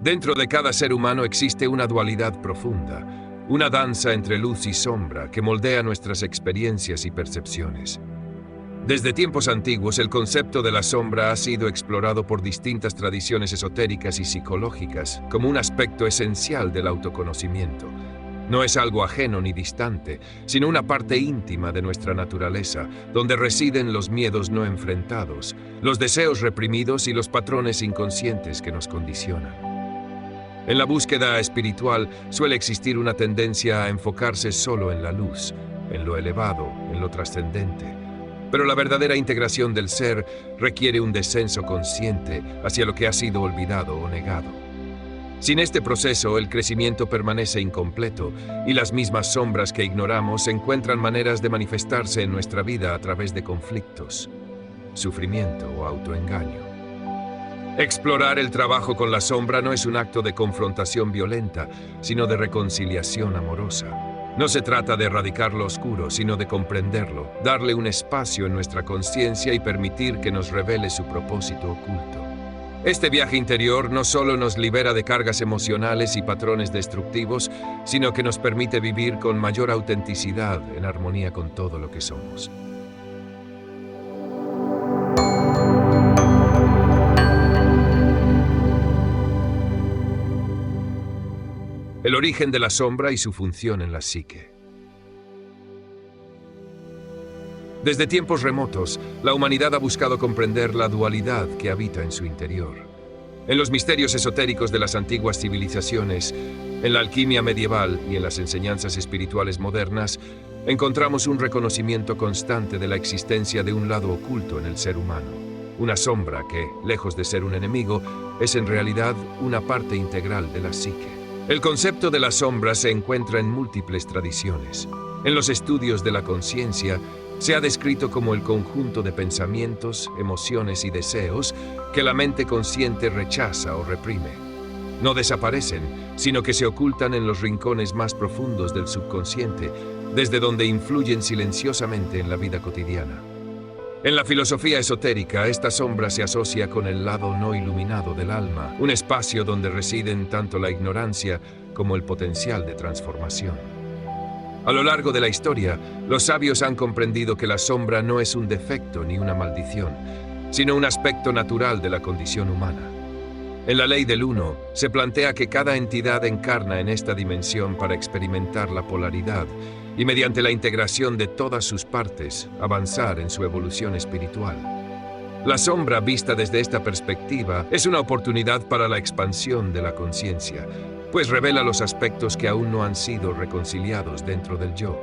Dentro de cada ser humano existe una dualidad profunda, una danza entre luz y sombra que moldea nuestras experiencias y percepciones. Desde tiempos antiguos, el concepto de la sombra ha sido explorado por distintas tradiciones esotéricas y psicológicas como un aspecto esencial del autoconocimiento. No es algo ajeno ni distante, sino una parte íntima de nuestra naturaleza, donde residen los miedos no enfrentados, los deseos reprimidos y los patrones inconscientes que nos condicionan. En la búsqueda espiritual suele existir una tendencia a enfocarse solo en la luz, en lo elevado, en lo trascendente. Pero la verdadera integración del ser requiere un descenso consciente hacia lo que ha sido olvidado o negado. Sin este proceso, el crecimiento permanece incompleto y las mismas sombras que ignoramos encuentran maneras de manifestarse en nuestra vida a través de conflictos, sufrimiento o autoengaño. Explorar el trabajo con la sombra no es un acto de confrontación violenta, sino de reconciliación amorosa. No se trata de erradicar lo oscuro, sino de comprenderlo, darle un espacio en nuestra conciencia y permitir que nos revele su propósito oculto. Este viaje interior no solo nos libera de cargas emocionales y patrones destructivos, sino que nos permite vivir con mayor autenticidad en armonía con todo lo que somos. El origen de la sombra y su función en la psique. Desde tiempos remotos, la humanidad ha buscado comprender la dualidad que habita en su interior. En los misterios esotéricos de las antiguas civilizaciones, en la alquimia medieval y en las enseñanzas espirituales modernas, encontramos un reconocimiento constante de la existencia de un lado oculto en el ser humano. Una sombra que, lejos de ser un enemigo, es en realidad una parte integral de la psique. El concepto de la sombra se encuentra en múltiples tradiciones. En los estudios de la conciencia, se ha descrito como el conjunto de pensamientos, emociones y deseos que la mente consciente rechaza o reprime. No desaparecen, sino que se ocultan en los rincones más profundos del subconsciente, desde donde influyen silenciosamente en la vida cotidiana. En la filosofía esotérica, esta sombra se asocia con el lado no iluminado del alma, un espacio donde residen tanto la ignorancia como el potencial de transformación. A lo largo de la historia, los sabios han comprendido que la sombra no es un defecto ni una maldición, sino un aspecto natural de la condición humana. En la ley del uno, se plantea que cada entidad encarna en esta dimensión para experimentar la polaridad y mediante la integración de todas sus partes, avanzar en su evolución espiritual. La sombra, vista desde esta perspectiva, es una oportunidad para la expansión de la conciencia, pues revela los aspectos que aún no han sido reconciliados dentro del yo.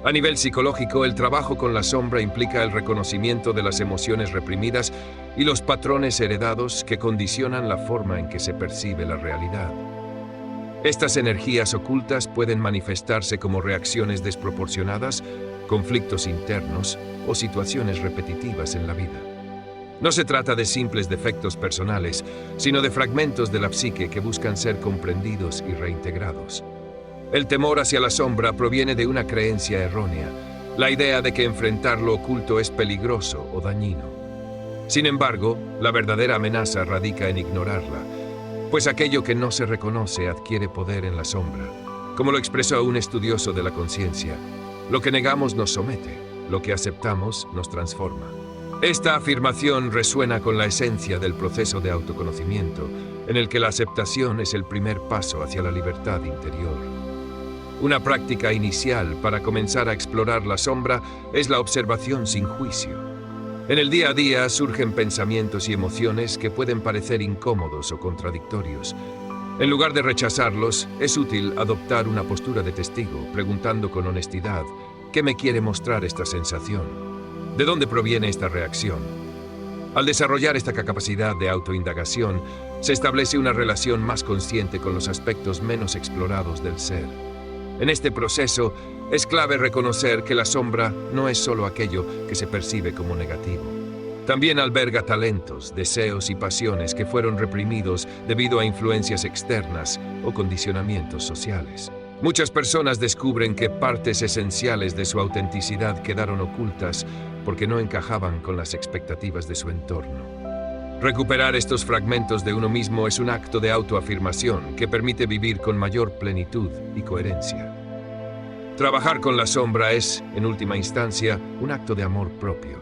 A nivel psicológico, el trabajo con la sombra implica el reconocimiento de las emociones reprimidas y los patrones heredados que condicionan la forma en que se percibe la realidad. Estas energías ocultas pueden manifestarse como reacciones desproporcionadas, conflictos internos o situaciones repetitivas en la vida. No se trata de simples defectos personales, sino de fragmentos de la psique que buscan ser comprendidos y reintegrados. El temor hacia la sombra proviene de una creencia errónea, la idea de que enfrentar lo oculto es peligroso o dañino. Sin embargo, la verdadera amenaza radica en ignorarla, pues aquello que no se reconoce adquiere poder en la sombra. Como lo expresó un estudioso de la conciencia, lo que negamos nos somete, lo que aceptamos nos transforma. Esta afirmación resuena con la esencia del proceso de autoconocimiento, en el que la aceptación es el primer paso hacia la libertad interior. Una práctica inicial para comenzar a explorar la sombra es la observación sin juicio. En el día a día surgen pensamientos y emociones que pueden parecer incómodos o contradictorios. En lugar de rechazarlos, es útil adoptar una postura de testigo, preguntando con honestidad, ¿qué me quiere mostrar esta sensación? ¿De dónde proviene esta reacción? Al desarrollar esta capacidad de autoindagación, se establece una relación más consciente con los aspectos menos explorados del ser. En este proceso, es clave reconocer que la sombra no es solo aquello que se percibe como negativo. También alberga talentos, deseos y pasiones que fueron reprimidos debido a influencias externas o condicionamientos sociales. Muchas personas descubren que partes esenciales de su autenticidad quedaron ocultas porque no encajaban con las expectativas de su entorno. Recuperar estos fragmentos de uno mismo es un acto de autoafirmación que permite vivir con mayor plenitud y coherencia. Trabajar con la sombra es, en última instancia, un acto de amor propio.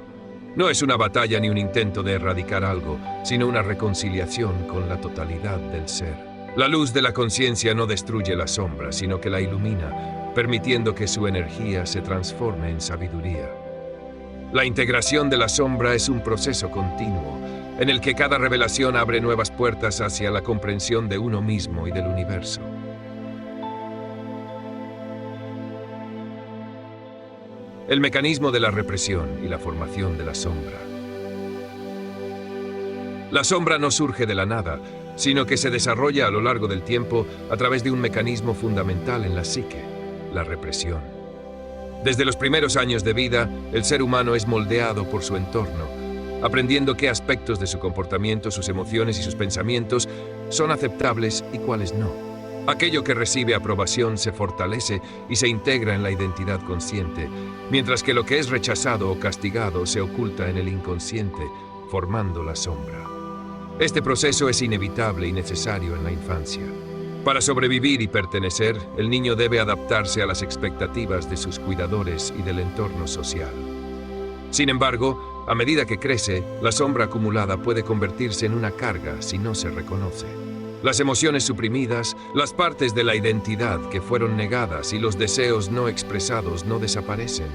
No es una batalla ni un intento de erradicar algo, sino una reconciliación con la totalidad del ser. La luz de la conciencia no destruye la sombra, sino que la ilumina, permitiendo que su energía se transforme en sabiduría. La integración de la sombra es un proceso continuo, en el que cada revelación abre nuevas puertas hacia la comprensión de uno mismo y del universo. El mecanismo de la represión y la formación de la sombra. La sombra no surge de la nada, sino que se desarrolla a lo largo del tiempo a través de un mecanismo fundamental en la psique, la represión. Desde los primeros años de vida, el ser humano es moldeado por su entorno, aprendiendo qué aspectos de su comportamiento, sus emociones y sus pensamientos son aceptables y cuáles no. Aquello que recibe aprobación se fortalece y se integra en la identidad consciente, mientras que lo que es rechazado o castigado se oculta en el inconsciente, formando la sombra. Este proceso es inevitable y necesario en la infancia. Para sobrevivir y pertenecer, el niño debe adaptarse a las expectativas de sus cuidadores y del entorno social. Sin embargo, a medida que crece, la sombra acumulada puede convertirse en una carga si no se reconoce. Las emociones suprimidas, las partes de la identidad que fueron negadas y los deseos no expresados no desaparecen,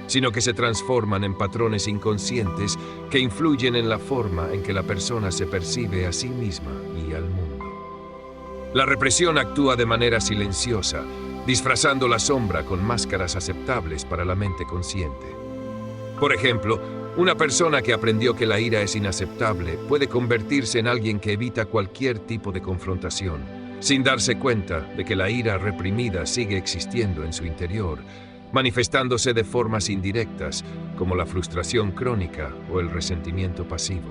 sino que se transforman en patrones inconscientes que influyen en la forma en que la persona se percibe a sí misma y al mundo. La represión actúa de manera silenciosa, disfrazando la sombra con máscaras aceptables para la mente consciente. Por ejemplo, una persona que aprendió que la ira es inaceptable puede convertirse en alguien que evita cualquier tipo de confrontación, sin darse cuenta de que la ira reprimida sigue existiendo en su interior, manifestándose de formas indirectas, como la frustración crónica o el resentimiento pasivo.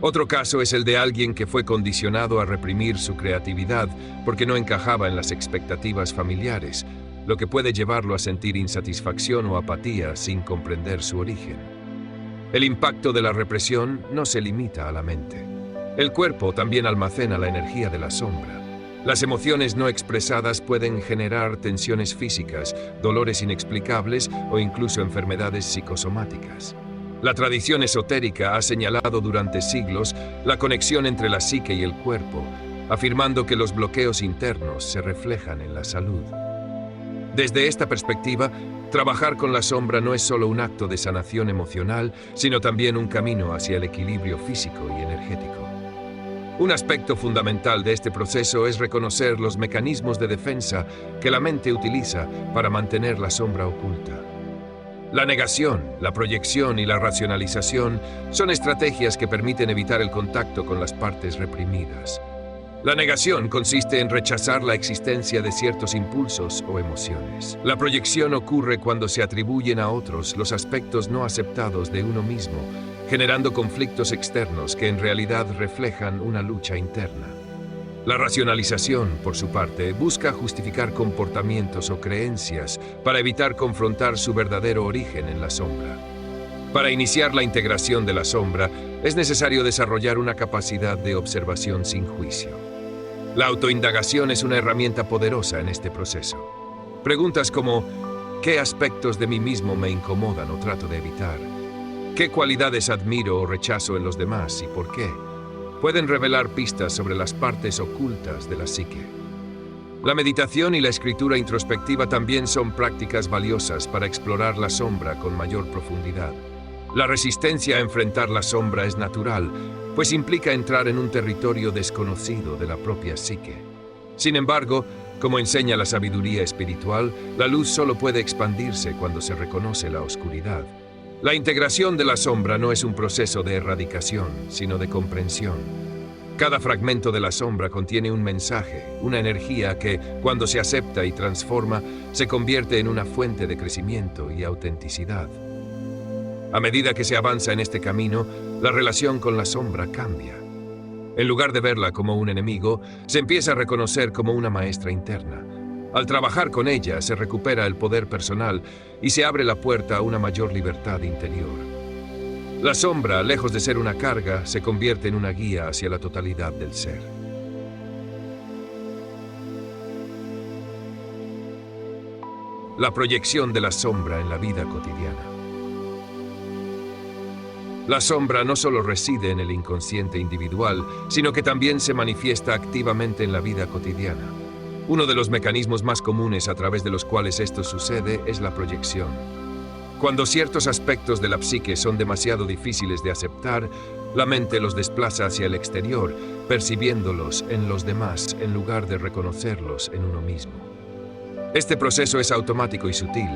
Otro caso es el de alguien que fue condicionado a reprimir su creatividad porque no encajaba en las expectativas familiares, lo que puede llevarlo a sentir insatisfacción o apatía sin comprender su origen. El impacto de la represión no se limita a la mente. El cuerpo también almacena la energía de la sombra. Las emociones no expresadas pueden generar tensiones físicas, dolores inexplicables o incluso enfermedades psicosomáticas. La tradición esotérica ha señalado durante siglos la conexión entre la psique y el cuerpo, afirmando que los bloqueos internos se reflejan en la salud. Desde esta perspectiva, trabajar con la sombra no es solo un acto de sanación emocional, sino también un camino hacia el equilibrio físico y energético. Un aspecto fundamental de este proceso es reconocer los mecanismos de defensa que la mente utiliza para mantener la sombra oculta. La negación, la proyección y la racionalización son estrategias que permiten evitar el contacto con las partes reprimidas. La negación consiste en rechazar la existencia de ciertos impulsos o emociones. La proyección ocurre cuando se atribuyen a otros los aspectos no aceptados de uno mismo, generando conflictos externos que en realidad reflejan una lucha interna. La racionalización, por su parte, busca justificar comportamientos o creencias para evitar confrontar su verdadero origen en la sombra. Para iniciar la integración de la sombra, es necesario desarrollar una capacidad de observación sin juicio. La autoindagación es una herramienta poderosa en este proceso. Preguntas como, ¿qué aspectos de mí mismo me incomodan o trato de evitar? ¿Qué cualidades admiro o rechazo en los demás y por qué? Pueden revelar pistas sobre las partes ocultas de la psique. La meditación y la escritura introspectiva también son prácticas valiosas para explorar la sombra con mayor profundidad. La resistencia a enfrentar la sombra es natural, pues implica entrar en un territorio desconocido de la propia psique. Sin embargo, como enseña la sabiduría espiritual, la luz solo puede expandirse cuando se reconoce la oscuridad. La integración de la sombra no es un proceso de erradicación, sino de comprensión. Cada fragmento de la sombra contiene un mensaje, una energía que, cuando se acepta y transforma, se convierte en una fuente de crecimiento y autenticidad. A medida que se avanza en este camino, la relación con la sombra cambia. En lugar de verla como un enemigo, se empieza a reconocer como una maestra interna. Al trabajar con ella, se recupera el poder personal y se abre la puerta a una mayor libertad interior. La sombra, lejos de ser una carga, se convierte en una guía hacia la totalidad del ser. La proyección de la sombra en la vida cotidiana. La sombra no solo reside en el inconsciente individual, sino que también se manifiesta activamente en la vida cotidiana. Uno de los mecanismos más comunes a través de los cuales esto sucede es la proyección. Cuando ciertos aspectos de la psique son demasiado difíciles de aceptar, la mente los desplaza hacia el exterior, percibiéndolos en los demás en lugar de reconocerlos en uno mismo. Este proceso es automático y sutil,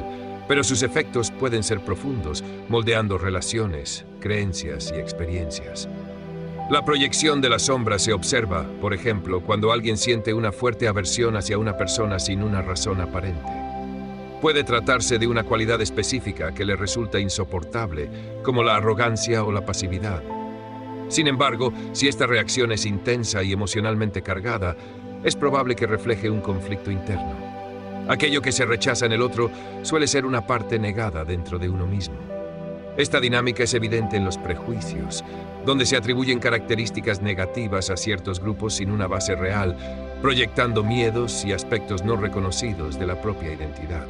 pero sus efectos pueden ser profundos, moldeando relaciones, creencias y experiencias. La proyección de la sombra se observa, por ejemplo, cuando alguien siente una fuerte aversión hacia una persona sin una razón aparente. Puede tratarse de una cualidad específica que le resulta insoportable, como la arrogancia o la pasividad. Sin embargo, si esta reacción es intensa y emocionalmente cargada, es probable que refleje un conflicto interno. Aquello que se rechaza en el otro suele ser una parte negada dentro de uno mismo. Esta dinámica es evidente en los prejuicios, donde se atribuyen características negativas a ciertos grupos sin una base real, proyectando miedos y aspectos no reconocidos de la propia identidad.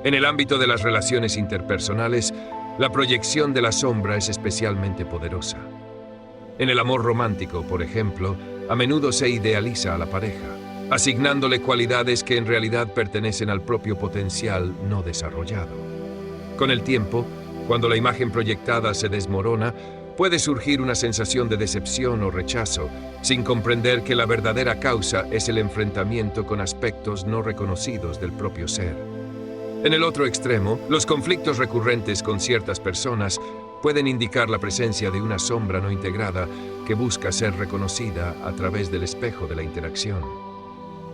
En el ámbito de las relaciones interpersonales, la proyección de la sombra es especialmente poderosa. En el amor romántico, por ejemplo, a menudo se idealiza a la pareja, asignándole cualidades que en realidad pertenecen al propio potencial no desarrollado. Con el tiempo, cuando la imagen proyectada se desmorona, puede surgir una sensación de decepción o rechazo, sin comprender que la verdadera causa es el enfrentamiento con aspectos no reconocidos del propio ser. En el otro extremo, los conflictos recurrentes con ciertas personas pueden indicar la presencia de una sombra no integrada que busca ser reconocida a través del espejo de la interacción.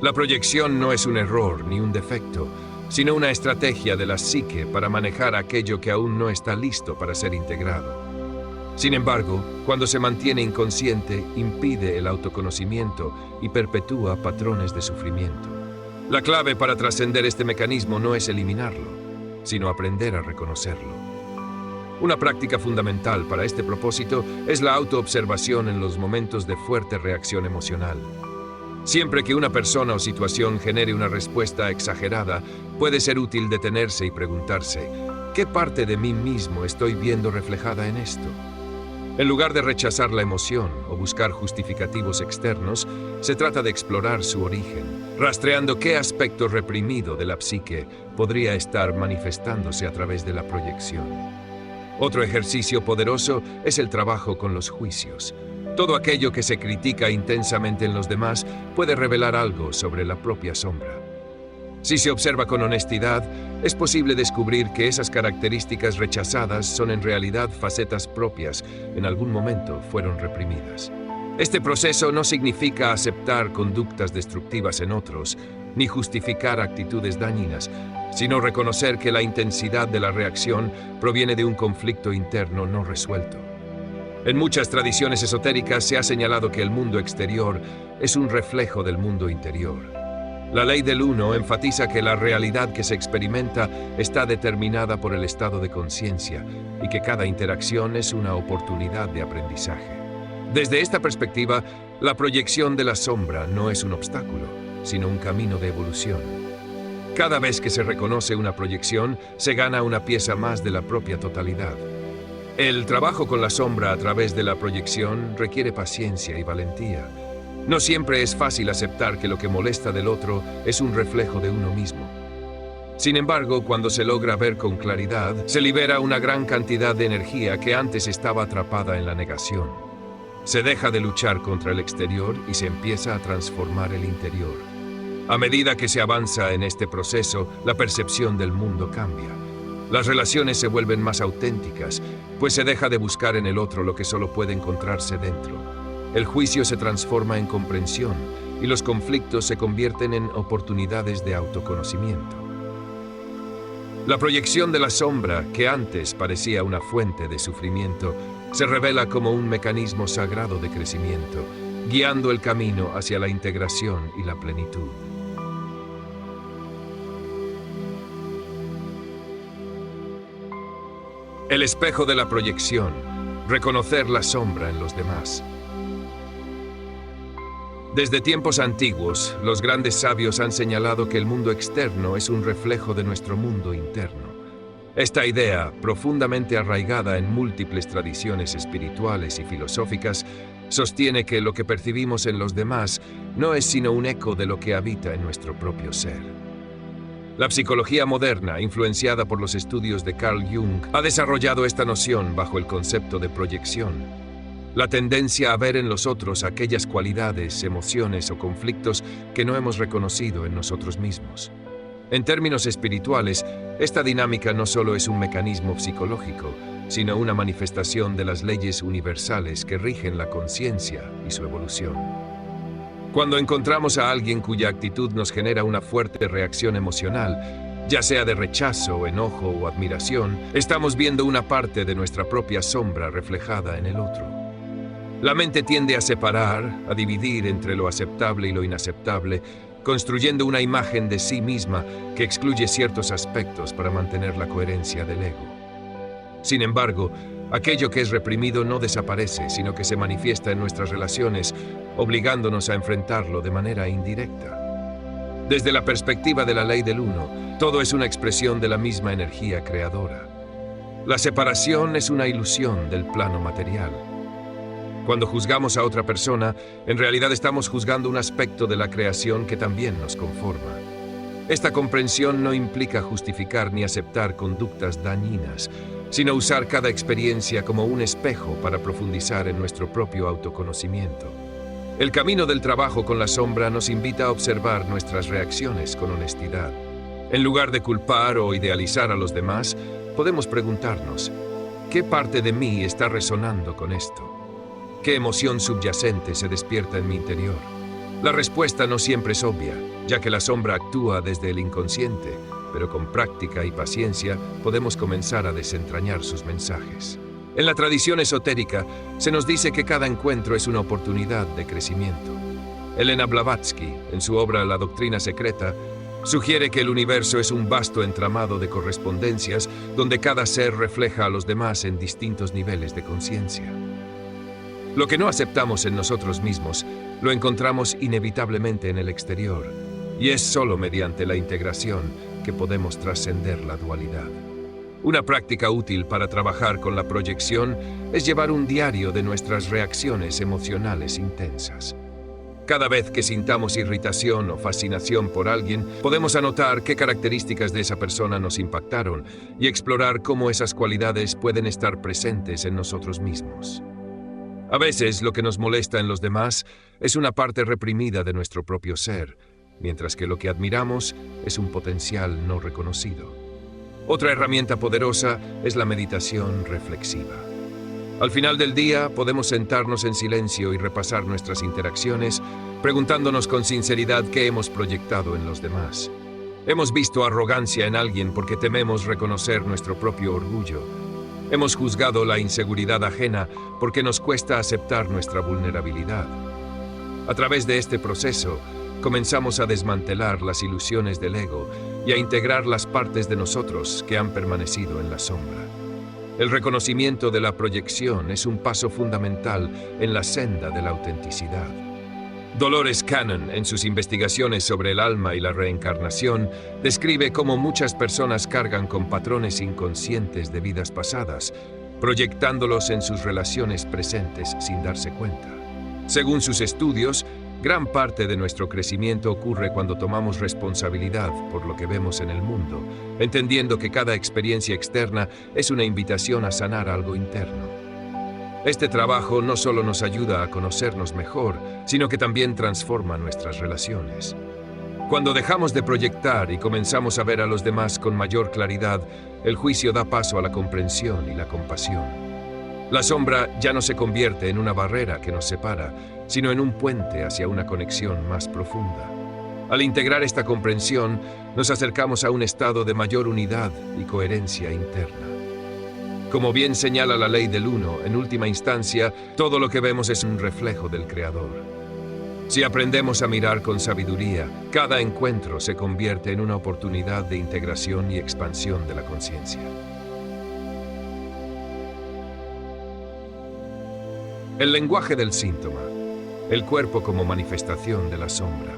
La proyección no es un error ni un defecto, sino una estrategia de la psique para manejar aquello que aún no está listo para ser integrado. Sin embargo, cuando se mantiene inconsciente, impide el autoconocimiento y perpetúa patrones de sufrimiento. La clave para trascender este mecanismo no es eliminarlo, sino aprender a reconocerlo. Una práctica fundamental para este propósito es la autoobservación en los momentos de fuerte reacción emocional. Siempre que una persona o situación genere una respuesta exagerada, puede ser útil detenerse y preguntarse, ¿qué parte de mí mismo estoy viendo reflejada en esto? En lugar de rechazar la emoción o buscar justificativos externos, se trata de explorar su origen, rastreando qué aspecto reprimido de la psique podría estar manifestándose a través de la proyección. Otro ejercicio poderoso es el trabajo con los juicios. Todo aquello que se critica intensamente en los demás puede revelar algo sobre la propia sombra. Si se observa con honestidad, es posible descubrir que esas características rechazadas son en realidad facetas propias, en algún momento fueron reprimidas. Este proceso no significa aceptar conductas destructivas en otros, ni justificar actitudes dañinas, sino reconocer que la intensidad de la reacción proviene de un conflicto interno no resuelto. En muchas tradiciones esotéricas se ha señalado que el mundo exterior es un reflejo del mundo interior. La ley del uno enfatiza que la realidad que se experimenta está determinada por el estado de conciencia y que cada interacción es una oportunidad de aprendizaje. Desde esta perspectiva, la proyección de la sombra no es un obstáculo, sino un camino de evolución. Cada vez que se reconoce una proyección, se gana una pieza más de la propia totalidad. El trabajo con la sombra a través de la proyección requiere paciencia y valentía. No siempre es fácil aceptar que lo que molesta del otro es un reflejo de uno mismo. Sin embargo, cuando se logra ver con claridad, se libera una gran cantidad de energía que antes estaba atrapada en la negación. Se deja de luchar contra el exterior y se empieza a transformar el interior. A medida que se avanza en este proceso, la percepción del mundo cambia. Las relaciones se vuelven más auténticas, pues se deja de buscar en el otro lo que solo puede encontrarse dentro. El juicio se transforma en comprensión y los conflictos se convierten en oportunidades de autoconocimiento. La proyección de la sombra, que antes parecía una fuente de sufrimiento, se revela como un mecanismo sagrado de crecimiento, guiando el camino hacia la integración y la plenitud. El espejo de la proyección. Reconocer la sombra en los demás. Desde tiempos antiguos, los grandes sabios han señalado que el mundo externo es un reflejo de nuestro mundo interno. Esta idea, profundamente arraigada en múltiples tradiciones espirituales y filosóficas, sostiene que lo que percibimos en los demás no es sino un eco de lo que habita en nuestro propio ser. La psicología moderna, influenciada por los estudios de Carl Jung, ha desarrollado esta noción bajo el concepto de proyección. La tendencia a ver en los otros aquellas cualidades, emociones o conflictos que no hemos reconocido en nosotros mismos. En términos espirituales, esta dinámica no solo es un mecanismo psicológico, sino una manifestación de las leyes universales que rigen la conciencia y su evolución. Cuando encontramos a alguien cuya actitud nos genera una fuerte reacción emocional, ya sea de rechazo, enojo o admiración, estamos viendo una parte de nuestra propia sombra reflejada en el otro. La mente tiende a separar, a dividir entre lo aceptable y lo inaceptable, construyendo una imagen de sí misma que excluye ciertos aspectos para mantener la coherencia del ego. Sin embargo, aquello que es reprimido no desaparece, sino que se manifiesta en nuestras relaciones, obligándonos a enfrentarlo de manera indirecta. Desde la perspectiva de la ley del uno, todo es una expresión de la misma energía creadora. La separación es una ilusión del plano material. Cuando juzgamos a otra persona, en realidad estamos juzgando un aspecto de la creación que también nos conforma. Esta comprensión no implica justificar ni aceptar conductas dañinas, sino usar cada experiencia como un espejo para profundizar en nuestro propio autoconocimiento. El camino del trabajo con la sombra nos invita a observar nuestras reacciones con honestidad. En lugar de culpar o idealizar a los demás, podemos preguntarnos, ¿qué parte de mí está resonando con esto? ¿Qué emoción subyacente se despierta en mi interior? La respuesta no siempre es obvia, ya que la sombra actúa desde el inconsciente, pero con práctica y paciencia podemos comenzar a desentrañar sus mensajes. En la tradición esotérica, se nos dice que cada encuentro es una oportunidad de crecimiento. Elena Blavatsky, en su obra La Doctrina Secreta, sugiere que el universo es un vasto entramado de correspondencias donde cada ser refleja a los demás en distintos niveles de conciencia. Lo que no aceptamos en nosotros mismos, lo encontramos inevitablemente en el exterior, y es solo mediante la integración que podemos trascender la dualidad. Una práctica útil para trabajar con la proyección es llevar un diario de nuestras reacciones emocionales intensas. Cada vez que sintamos irritación o fascinación por alguien, podemos anotar qué características de esa persona nos impactaron y explorar cómo esas cualidades pueden estar presentes en nosotros mismos. A veces lo que nos molesta en los demás es una parte reprimida de nuestro propio ser, mientras que lo que admiramos es un potencial no reconocido. Otra herramienta poderosa es la meditación reflexiva. Al final del día podemos sentarnos en silencio y repasar nuestras interacciones, preguntándonos con sinceridad qué hemos proyectado en los demás. Hemos visto arrogancia en alguien porque tememos reconocer nuestro propio orgullo. Hemos juzgado la inseguridad ajena porque nos cuesta aceptar nuestra vulnerabilidad. A través de este proceso, comenzamos a desmantelar las ilusiones del ego y a integrar las partes de nosotros que han permanecido en la sombra. El reconocimiento de la proyección es un paso fundamental en la senda de la autenticidad. Dolores Cannon, en sus investigaciones sobre el alma y la reencarnación, describe cómo muchas personas cargan con patrones inconscientes de vidas pasadas, proyectándolos en sus relaciones presentes sin darse cuenta. Según sus estudios, gran parte de nuestro crecimiento ocurre cuando tomamos responsabilidad por lo que vemos en el mundo, entendiendo que cada experiencia externa es una invitación a sanar algo interno. Este trabajo no solo nos ayuda a conocernos mejor, sino que también transforma nuestras relaciones. Cuando dejamos de proyectar y comenzamos a ver a los demás con mayor claridad, el juicio da paso a la comprensión y la compasión. La sombra ya no se convierte en una barrera que nos separa, sino en un puente hacia una conexión más profunda. Al integrar esta comprensión, nos acercamos a un estado de mayor unidad y coherencia interna. Como bien señala la ley del uno, en última instancia, todo lo que vemos es un reflejo del Creador. Si aprendemos a mirar con sabiduría, cada encuentro se convierte en una oportunidad de integración y expansión de la conciencia. El lenguaje del síntoma. El cuerpo como manifestación de la sombra.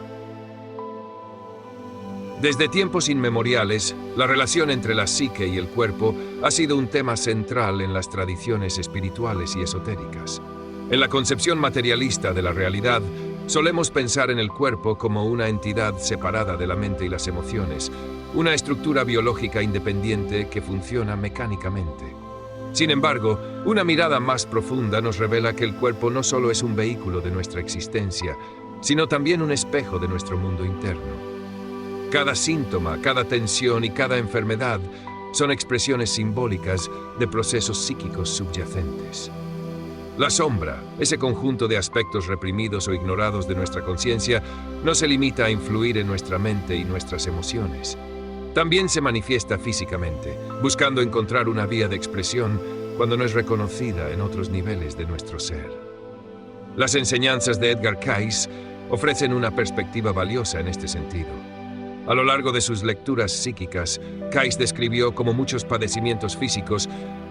Desde tiempos inmemoriales, la relación entre la psique y el cuerpo ha sido un tema central en las tradiciones espirituales y esotéricas. En la concepción materialista de la realidad, solemos pensar en el cuerpo como una entidad separada de la mente y las emociones, una estructura biológica independiente que funciona mecánicamente. Sin embargo, una mirada más profunda nos revela que el cuerpo no solo es un vehículo de nuestra existencia, sino también un espejo de nuestro mundo interno. Cada síntoma, cada tensión y cada enfermedad son expresiones simbólicas de procesos psíquicos subyacentes. La sombra, ese conjunto de aspectos reprimidos o ignorados de nuestra conciencia, no se limita a influir en nuestra mente y nuestras emociones. También se manifiesta físicamente, buscando encontrar una vía de expresión cuando no es reconocida en otros niveles de nuestro ser. Las enseñanzas de Edgar Cayce ofrecen una perspectiva valiosa en este sentido. A lo largo de sus lecturas psíquicas, Cayce describió cómo muchos padecimientos físicos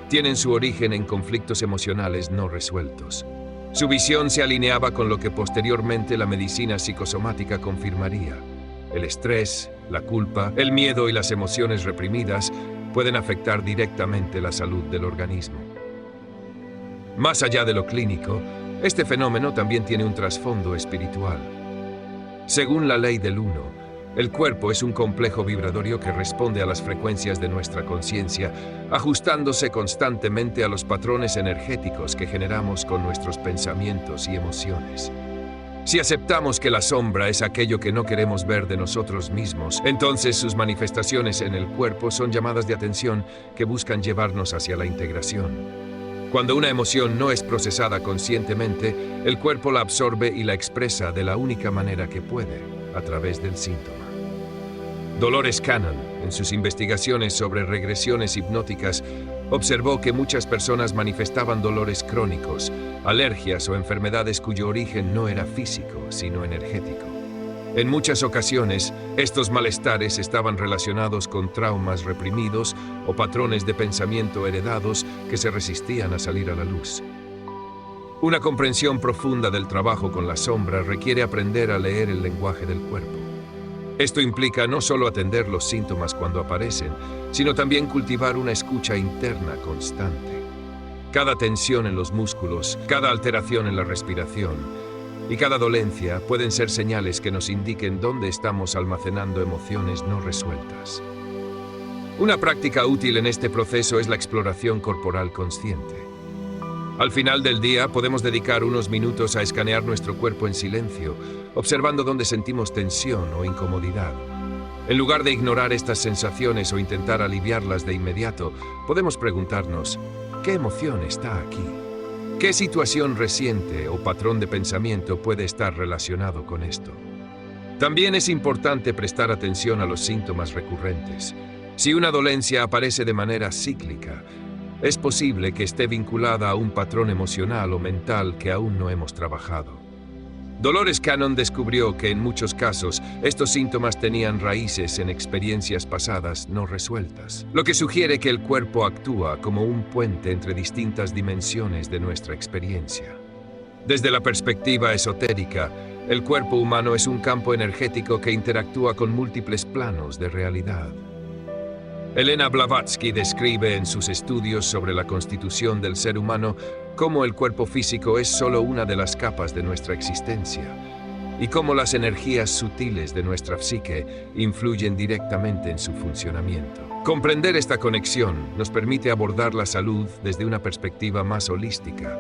tienen su origen en conflictos emocionales no resueltos. Su visión se alineaba con lo que posteriormente la medicina psicosomática confirmaría. El estrés, la culpa, el miedo y las emociones reprimidas pueden afectar directamente la salud del organismo. Más allá de lo clínico, este fenómeno también tiene un trasfondo espiritual. Según la ley del uno, el cuerpo es un complejo vibratorio que responde a las frecuencias de nuestra conciencia, ajustándose constantemente a los patrones energéticos que generamos con nuestros pensamientos y emociones. Si aceptamos que la sombra es aquello que no queremos ver de nosotros mismos, entonces sus manifestaciones en el cuerpo son llamadas de atención que buscan llevarnos hacia la integración. Cuando una emoción no es procesada conscientemente, el cuerpo la absorbe y la expresa de la única manera que puede, a través del síntoma. Dolores Cannon, en sus investigaciones sobre regresiones hipnóticas, observó que muchas personas manifestaban dolores crónicos, alergias o enfermedades cuyo origen no era físico, sino energético. En muchas ocasiones, estos malestares estaban relacionados con traumas reprimidos o patrones de pensamiento heredados que se resistían a salir a la luz. Una comprensión profunda del trabajo con la sombra requiere aprender a leer el lenguaje del cuerpo. Esto implica no solo atender los síntomas cuando aparecen, sino también cultivar una escucha interna constante. Cada tensión en los músculos, cada alteración en la respiración y cada dolencia pueden ser señales que nos indiquen dónde estamos almacenando emociones no resueltas. Una práctica útil en este proceso es la exploración corporal consciente. Al final del día podemos dedicar unos minutos a escanear nuestro cuerpo en silencio, observando dónde sentimos tensión o incomodidad. En lugar de ignorar estas sensaciones o intentar aliviarlas de inmediato, podemos preguntarnos, ¿qué emoción está aquí? ¿Qué situación reciente o patrón de pensamiento puede estar relacionado con esto? También es importante prestar atención a los síntomas recurrentes. Si una dolencia aparece de manera cíclica, es posible que esté vinculada a un patrón emocional o mental que aún no hemos trabajado. Dolores Cannon descubrió que en muchos casos estos síntomas tenían raíces en experiencias pasadas no resueltas, lo que sugiere que el cuerpo actúa como un puente entre distintas dimensiones de nuestra experiencia. Desde la perspectiva esotérica, el cuerpo humano es un campo energético que interactúa con múltiples planos de realidad. Elena Blavatsky describe en sus estudios sobre la constitución del ser humano cómo el cuerpo físico es solo una de las capas de nuestra existencia y cómo las energías sutiles de nuestra psique influyen directamente en su funcionamiento. Comprender esta conexión nos permite abordar la salud desde una perspectiva más holística,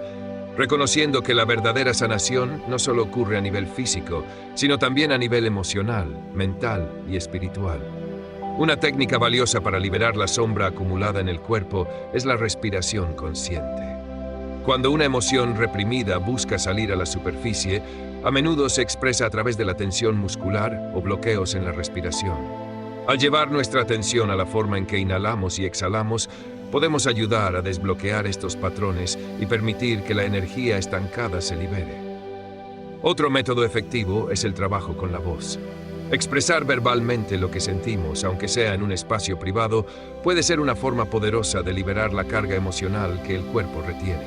reconociendo que la verdadera sanación no solo ocurre a nivel físico, sino también a nivel emocional, mental y espiritual. Una técnica valiosa para liberar la sombra acumulada en el cuerpo es la respiración consciente. Cuando una emoción reprimida busca salir a la superficie, a menudo se expresa a través de la tensión muscular o bloqueos en la respiración. Al llevar nuestra atención a la forma en que inhalamos y exhalamos, podemos ayudar a desbloquear estos patrones y permitir que la energía estancada se libere. Otro método efectivo es el trabajo con la voz. Expresar verbalmente lo que sentimos, aunque sea en un espacio privado, puede ser una forma poderosa de liberar la carga emocional que el cuerpo retiene.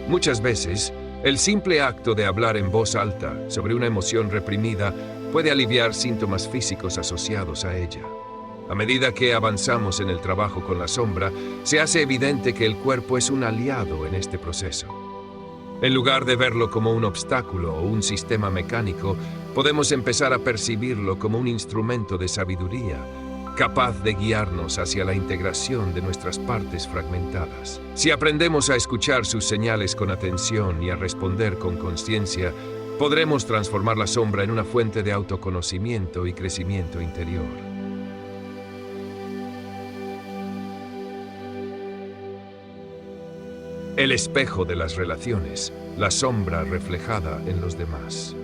Muchas veces, El simple acto de hablar en voz alta sobre una emoción reprimida puede aliviar síntomas físicos asociados a ella. A medida que avanzamos en el trabajo con la sombra, se hace evidente que el cuerpo es un aliado en este proceso. En lugar de verlo como un obstáculo o un sistema mecánico, podemos empezar a percibirlo como un instrumento de sabiduría, capaz de guiarnos hacia la integración de nuestras partes fragmentadas. Si aprendemos a escuchar sus señales con atención y a responder con conciencia, podremos transformar la sombra en una fuente de autoconocimiento y crecimiento interior. El espejo de las relaciones, la sombra reflejada en los demás.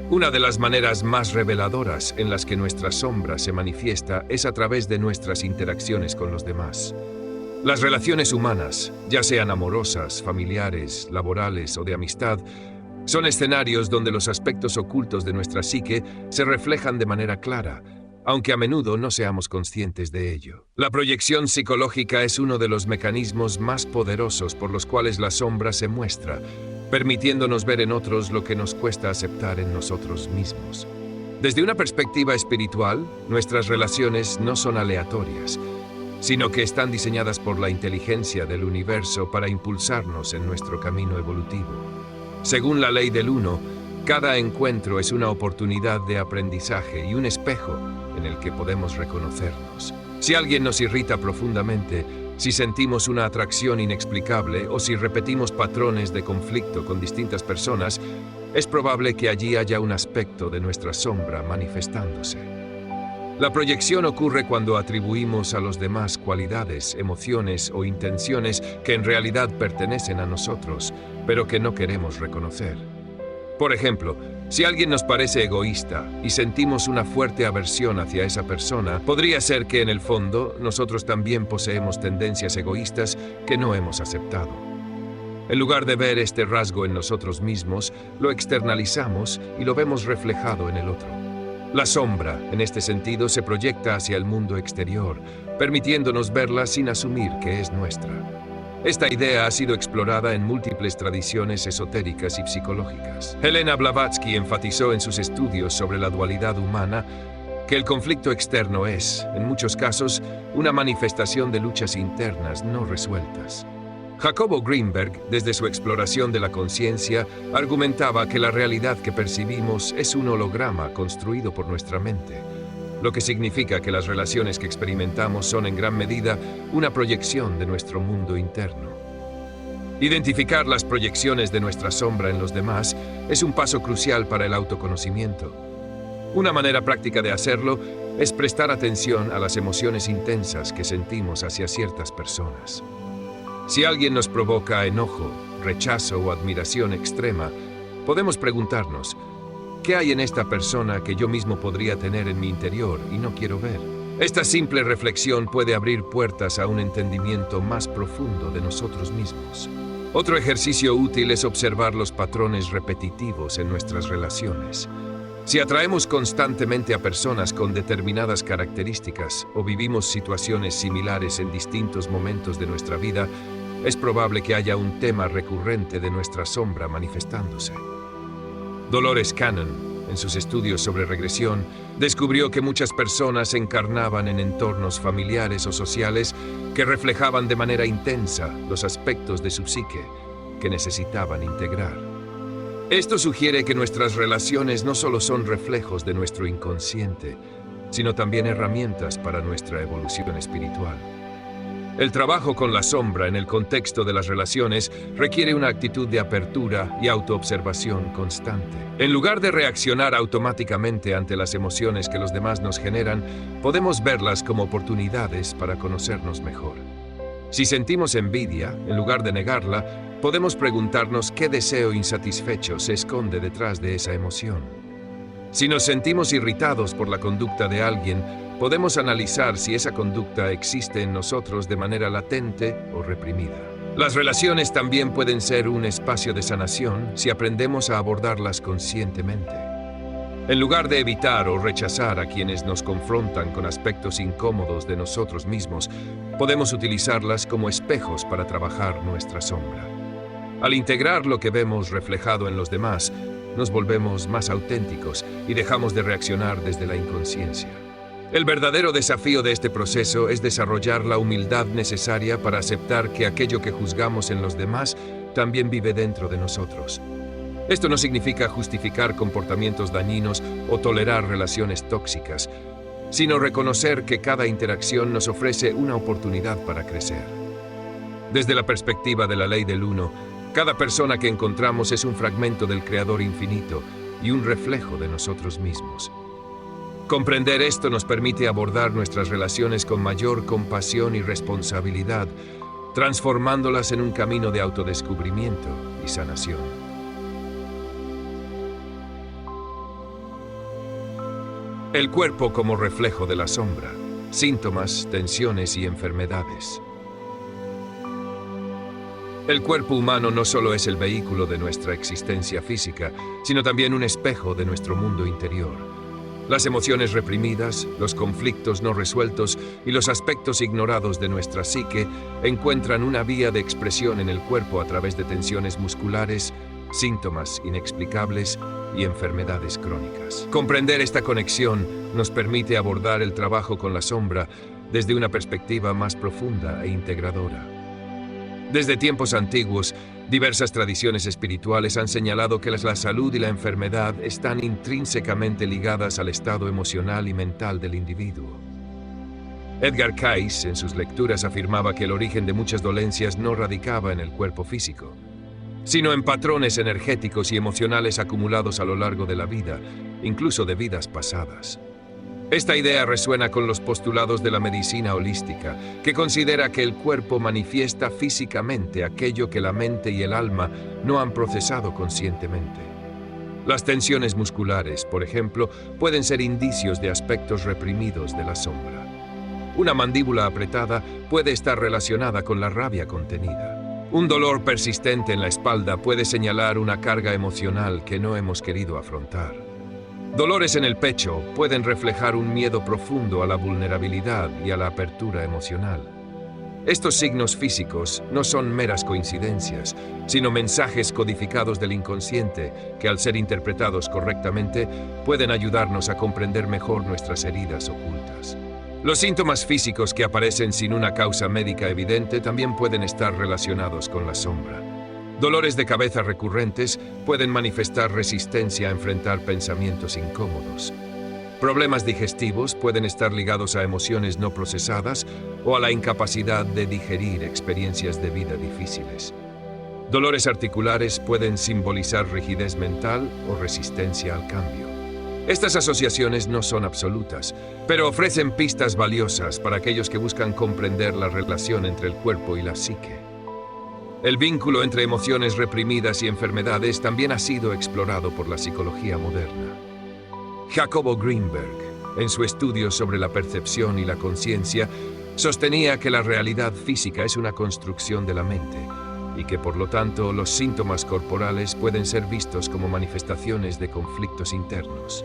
Una de las maneras más reveladoras en las que nuestra sombra se manifiesta es a través de nuestras interacciones con los demás. Las relaciones humanas, ya sean amorosas, familiares, laborales o de amistad, son escenarios donde los aspectos ocultos de nuestra psique se reflejan de manera clara, aunque a menudo no seamos conscientes de ello. La proyección psicológica es uno de los mecanismos más poderosos por los cuales la sombra se muestra, permitiéndonos ver en otros lo que nos cuesta aceptar en nosotros mismos. Desde una perspectiva espiritual, nuestras relaciones no son aleatorias, sino que están diseñadas por la inteligencia del universo para impulsarnos en nuestro camino evolutivo. Según la ley del uno, cada encuentro es una oportunidad de aprendizaje y un espejo en el que podemos reconocernos. Si alguien nos irrita profundamente, si sentimos una atracción inexplicable o si repetimos patrones de conflicto con distintas personas, es probable que allí haya un aspecto de nuestra sombra manifestándose. La proyección ocurre cuando atribuimos a los demás cualidades, emociones o intenciones que en realidad pertenecen a nosotros, pero que no queremos reconocer. Por ejemplo, si alguien nos parece egoísta y sentimos una fuerte aversión hacia esa persona, podría ser que en el fondo nosotros también poseemos tendencias egoístas que no hemos aceptado. En lugar de ver este rasgo en nosotros mismos, lo externalizamos y lo vemos reflejado en el otro. La sombra, en este sentido, se proyecta hacia el mundo exterior, permitiéndonos verla sin asumir que es nuestra. Esta idea ha sido explorada en múltiples tradiciones esotéricas y psicológicas. Helena Blavatsky enfatizó en sus estudios sobre la dualidad humana que el conflicto externo es, en muchos casos, una manifestación de luchas internas no resueltas. Jacobo Greenberg, desde su exploración de la conciencia, argumentaba que la realidad que percibimos es un holograma construido por nuestra mente, lo que significa que las relaciones que experimentamos son en gran medida una proyección de nuestro mundo interno. Identificar las proyecciones de nuestra sombra en los demás es un paso crucial para el autoconocimiento. Una manera práctica de hacerlo es prestar atención a las emociones intensas que sentimos hacia ciertas personas. Si alguien nos provoca enojo, rechazo o admiración extrema, podemos preguntarnos: ¿qué hay en esta persona que yo mismo podría tener en mi interior y no quiero ver? Esta simple reflexión puede abrir puertas a un entendimiento más profundo de nosotros mismos. Otro ejercicio útil es observar los patrones repetitivos en nuestras relaciones. Si atraemos constantemente a personas con determinadas características o vivimos situaciones similares en distintos momentos de nuestra vida, es probable que haya un tema recurrente de nuestra sombra manifestándose. Dolores Cannon, en sus estudios sobre regresión, descubrió que muchas personas encarnaban en entornos familiares o sociales que reflejaban de manera intensa los aspectos de su psique que necesitaban integrar. Esto sugiere que nuestras relaciones no solo son reflejos de nuestro inconsciente, sino también herramientas para nuestra evolución espiritual. El trabajo con la sombra en el contexto de las relaciones requiere una actitud de apertura y autoobservación constante. En lugar de reaccionar automáticamente ante las emociones que los demás nos generan, podemos verlas como oportunidades para conocernos mejor. Si sentimos envidia, en lugar de negarla, podemos preguntarnos qué deseo insatisfecho se esconde detrás de esa emoción. Si nos sentimos irritados por la conducta de alguien, podemos analizar si esa conducta existe en nosotros de manera latente o reprimida. Las relaciones también pueden ser un espacio de sanación si aprendemos a abordarlas conscientemente. En lugar de evitar o rechazar a quienes nos confrontan con aspectos incómodos de nosotros mismos, podemos utilizarlas como espejos para trabajar nuestra sombra. Al integrar lo que vemos reflejado en los demás, nos volvemos más auténticos y dejamos de reaccionar desde la inconsciencia. El verdadero desafío de este proceso es desarrollar la humildad necesaria para aceptar que aquello que juzgamos en los demás también vive dentro de nosotros. Esto no significa justificar comportamientos dañinos o tolerar relaciones tóxicas, sino reconocer que cada interacción nos ofrece una oportunidad para crecer. Desde la perspectiva de la ley del uno, cada persona que encontramos es un fragmento del Creador infinito y un reflejo de nosotros mismos. Comprender esto nos permite abordar nuestras relaciones con mayor compasión y responsabilidad, transformándolas en un camino de autodescubrimiento y sanación. El cuerpo como reflejo de la sombra, síntomas, tensiones y enfermedades. El cuerpo humano no solo es el vehículo de nuestra existencia física, sino también un espejo de nuestro mundo interior. Las emociones reprimidas, los conflictos no resueltos y los aspectos ignorados de nuestra psique encuentran una vía de expresión en el cuerpo a través de tensiones musculares, síntomas inexplicables y enfermedades crónicas. Comprender esta conexión nos permite abordar el trabajo con la sombra desde una perspectiva más profunda e integradora. Desde tiempos antiguos, diversas tradiciones espirituales han señalado que la salud y la enfermedad están intrínsecamente ligadas al estado emocional y mental del individuo. Edgar Cayce, en sus lecturas, afirmaba que el origen de muchas dolencias no radicaba en el cuerpo físico, sino en patrones energéticos y emocionales acumulados a lo largo de la vida, incluso de vidas pasadas. Esta idea resuena con los postulados de la medicina holística, que considera que el cuerpo manifiesta físicamente aquello que la mente y el alma no han procesado conscientemente. Las tensiones musculares, por ejemplo, pueden ser indicios de aspectos reprimidos de la sombra. Una mandíbula apretada puede estar relacionada con la rabia contenida. Un dolor persistente en la espalda puede señalar una carga emocional que no hemos querido afrontar. Dolores en el pecho pueden reflejar un miedo profundo a la vulnerabilidad y a la apertura emocional. Estos signos físicos no son meras coincidencias, sino mensajes codificados del inconsciente que, al ser interpretados correctamente, pueden ayudarnos a comprender mejor nuestras heridas ocultas. Los síntomas físicos que aparecen sin una causa médica evidente también pueden estar relacionados con la sombra. Dolores de cabeza recurrentes pueden manifestar resistencia a enfrentar pensamientos incómodos. Problemas digestivos pueden estar ligados a emociones no procesadas o a la incapacidad de digerir experiencias de vida difíciles. Dolores articulares pueden simbolizar rigidez mental o resistencia al cambio. Estas asociaciones no son absolutas, pero ofrecen pistas valiosas para aquellos que buscan comprender la relación entre el cuerpo y la psique. El vínculo entre emociones reprimidas y enfermedades también ha sido explorado por la psicología moderna. Jacobo Greenberg, en su estudio sobre la percepción y la conciencia, sostenía que la realidad física es una construcción de la mente y que, por lo tanto, los síntomas corporales pueden ser vistos como manifestaciones de conflictos internos.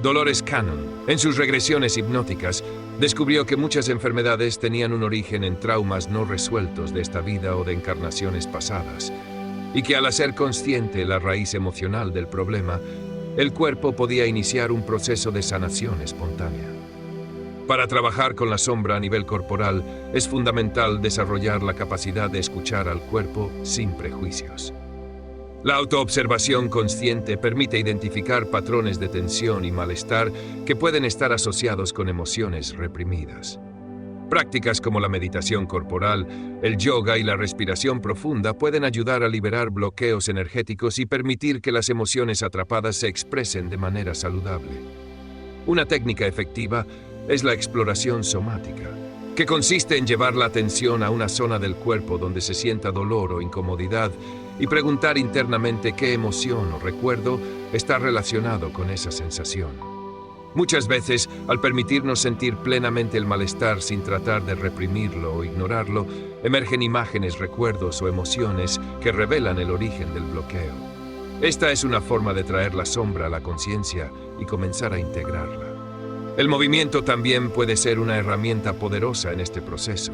Dolores Cannon, en sus regresiones hipnóticas, descubrió que muchas enfermedades tenían un origen en traumas no resueltos de esta vida o de encarnaciones pasadas, y que al hacer consciente la raíz emocional del problema, el cuerpo podía iniciar un proceso de sanación espontánea. Para trabajar con la sombra a nivel corporal, es fundamental desarrollar la capacidad de escuchar al cuerpo sin prejuicios. La autoobservación consciente permite identificar patrones de tensión y malestar que pueden estar asociados con emociones reprimidas. Prácticas como la meditación corporal, el yoga y la respiración profunda pueden ayudar a liberar bloqueos energéticos y permitir que las emociones atrapadas se expresen de manera saludable. Una técnica efectiva es la exploración somática, que consiste en llevar la atención a una zona del cuerpo donde se sienta dolor o incomodidad y preguntar internamente qué emoción o recuerdo está relacionado con esa sensación. Muchas veces, al permitirnos sentir plenamente el malestar sin tratar de reprimirlo o ignorarlo, emergen imágenes, recuerdos o emociones que revelan el origen del bloqueo. Esta es una forma de traer la sombra a la conciencia y comenzar a integrarla. El movimiento también puede ser una herramienta poderosa en este proceso.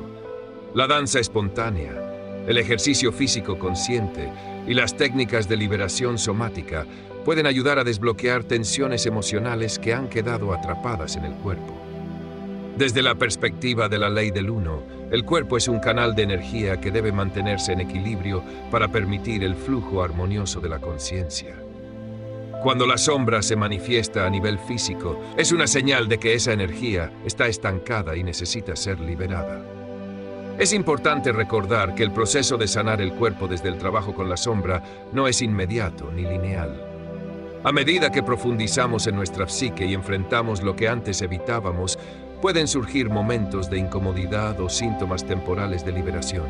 La danza espontánea, el ejercicio físico consciente y las técnicas de liberación somática pueden ayudar a desbloquear tensiones emocionales que han quedado atrapadas en el cuerpo. Desde la perspectiva de la ley del uno, el cuerpo es un canal de energía que debe mantenerse en equilibrio para permitir el flujo armonioso de la conciencia. Cuando la sombra se manifiesta a nivel físico, es una señal de que esa energía está estancada y necesita ser liberada. Es importante recordar que el proceso de sanar el cuerpo desde el trabajo con la sombra no es inmediato ni lineal. A medida que profundizamos en nuestra psique y enfrentamos lo que antes evitábamos, pueden surgir momentos de incomodidad o síntomas temporales de liberación.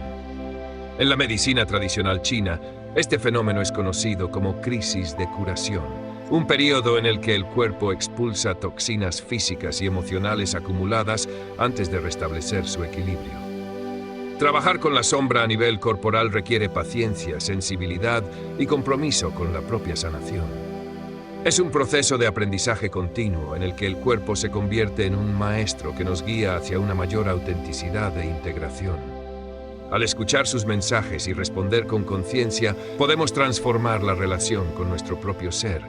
En la medicina tradicional china, este fenómeno es conocido como crisis de curación, un periodo en el que el cuerpo expulsa toxinas físicas y emocionales acumuladas antes de restablecer su equilibrio. Trabajar con la sombra a nivel corporal requiere paciencia, sensibilidad y compromiso con la propia sanación. Es un proceso de aprendizaje continuo en el que el cuerpo se convierte en un maestro que nos guía hacia una mayor autenticidad e integración. Al escuchar sus mensajes y responder con conciencia, podemos transformar la relación con nuestro propio ser,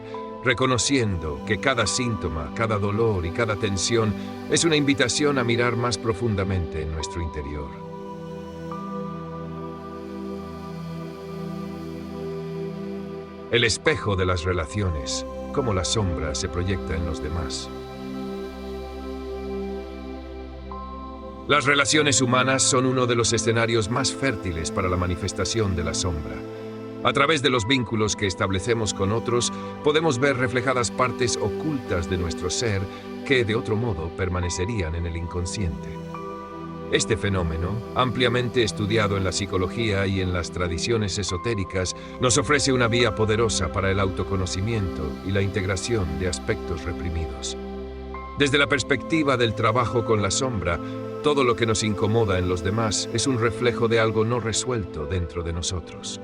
reconociendo que cada síntoma, cada dolor y cada tensión es una invitación a mirar más profundamente en nuestro interior. El espejo de las relaciones, cómo la sombra se proyecta en los demás. Las relaciones humanas son uno de los escenarios más fértiles para la manifestación de la sombra. A través de los vínculos que establecemos con otros, podemos ver reflejadas partes ocultas de nuestro ser que, de otro modo, permanecerían en el inconsciente. Este fenómeno, ampliamente estudiado en la psicología y en las tradiciones esotéricas, nos ofrece una vía poderosa para el autoconocimiento y la integración de aspectos reprimidos. Desde la perspectiva del trabajo con la sombra, todo lo que nos incomoda en los demás es un reflejo de algo no resuelto dentro de nosotros.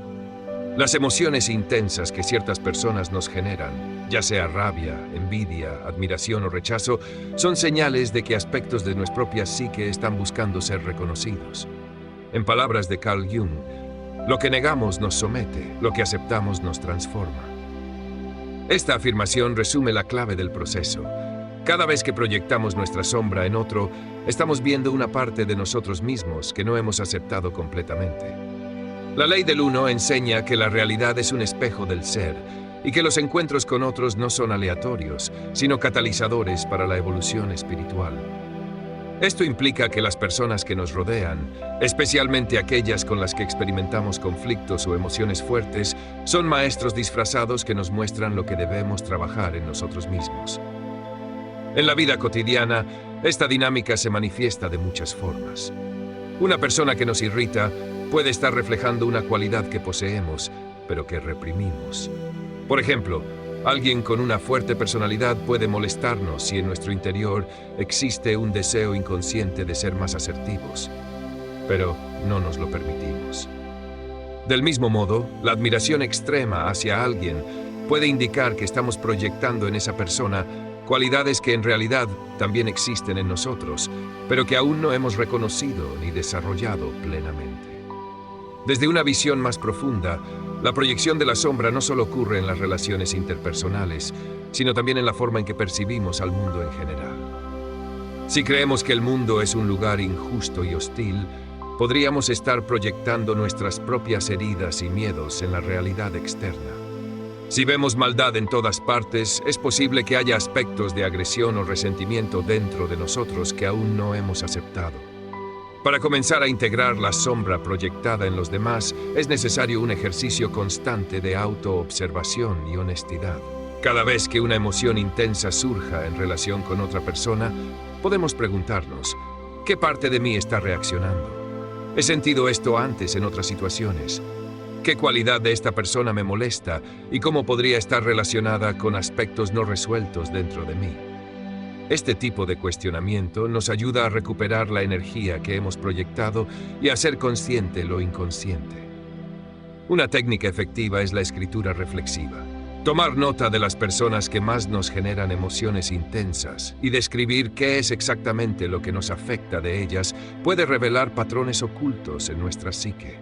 Las emociones intensas que ciertas personas nos generan, ya sea rabia, envidia, admiración o rechazo, son señales de que aspectos de nuestra propia psique están buscando ser reconocidos. En palabras de Carl Jung, lo que negamos nos somete, lo que aceptamos nos transforma. Esta afirmación resume la clave del proceso. Cada vez que proyectamos nuestra sombra en otro, estamos viendo una parte de nosotros mismos que no hemos aceptado completamente. La ley del uno enseña que la realidad es un espejo del ser y que los encuentros con otros no son aleatorios, sino catalizadores para la evolución espiritual. Esto implica que las personas que nos rodean, especialmente aquellas con las que experimentamos conflictos o emociones fuertes, son maestros disfrazados que nos muestran lo que debemos trabajar en nosotros mismos. En la vida cotidiana, esta dinámica se manifiesta de muchas formas. Una persona que nos irrita puede estar reflejando una cualidad que poseemos, pero que reprimimos. Por ejemplo, alguien con una fuerte personalidad puede molestarnos si en nuestro interior existe un deseo inconsciente de ser más asertivos, pero no nos lo permitimos. Del mismo modo, la admiración extrema hacia alguien puede indicar que estamos proyectando en esa persona cualidades que en realidad también existen en nosotros, pero que aún no hemos reconocido ni desarrollado plenamente. Desde una visión más profunda, la proyección de la sombra no solo ocurre en las relaciones interpersonales, sino también en la forma en que percibimos al mundo en general. Si creemos que el mundo es un lugar injusto y hostil, podríamos estar proyectando nuestras propias heridas y miedos en la realidad externa. Si vemos maldad en todas partes, es posible que haya aspectos de agresión o resentimiento dentro de nosotros que aún no hemos aceptado. Para comenzar a integrar la sombra proyectada en los demás, es necesario un ejercicio constante de autoobservación y honestidad. Cada vez que una emoción intensa surja en relación con otra persona, podemos preguntarnos, ¿qué parte de mí está reaccionando? ¿He sentido esto antes en otras situaciones? ¿Qué cualidad de esta persona me molesta y cómo podría estar relacionada con aspectos no resueltos dentro de mí? Este tipo de cuestionamiento nos ayuda a recuperar la energía que hemos proyectado y a hacer consciente lo inconsciente. Una técnica efectiva es la escritura reflexiva. Tomar nota de las personas que más nos generan emociones intensas y describir qué es exactamente lo que nos afecta de ellas puede revelar patrones ocultos en nuestra psique.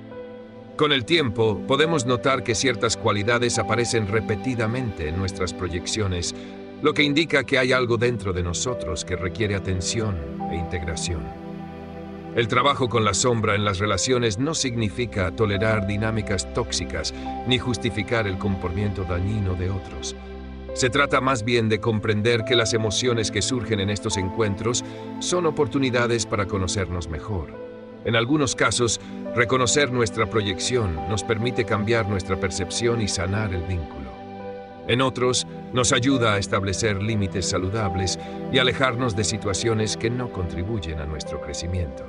Con el tiempo, podemos notar que ciertas cualidades aparecen repetidamente en nuestras proyecciones, lo que indica que hay algo dentro de nosotros que requiere atención e integración. El trabajo con la sombra en las relaciones no significa tolerar dinámicas tóxicas ni justificar el comportamiento dañino de otros. Se trata más bien de comprender que las emociones que surgen en estos encuentros son oportunidades para conocernos mejor. En algunos casos, reconocer nuestra proyección nos permite cambiar nuestra percepción y sanar el vínculo. En otros, nos ayuda a establecer límites saludables y alejarnos de situaciones que no contribuyen a nuestro crecimiento.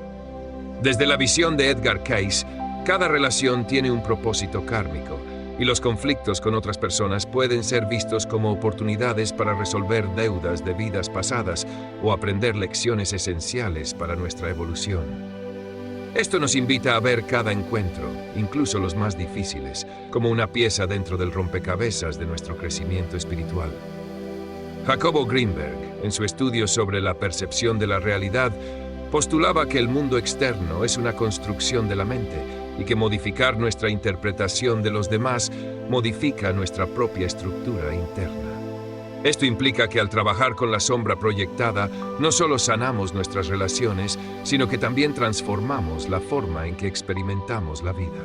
Desde la visión de Edgar Cayce, cada relación tiene un propósito kármico y los conflictos con otras personas pueden ser vistos como oportunidades para resolver deudas de vidas pasadas o aprender lecciones esenciales para nuestra evolución. Esto nos invita a ver cada encuentro, incluso los más difíciles, como una pieza dentro del rompecabezas de nuestro crecimiento espiritual. Jacobo Greenberg, en su estudio sobre la percepción de la realidad, postulaba que el mundo externo es una construcción de la mente y que modificar nuestra interpretación de los demás modifica nuestra propia estructura interna. Esto implica que al trabajar con la sombra proyectada, no solo sanamos nuestras relaciones, sino que también transformamos la forma en que experimentamos la vida.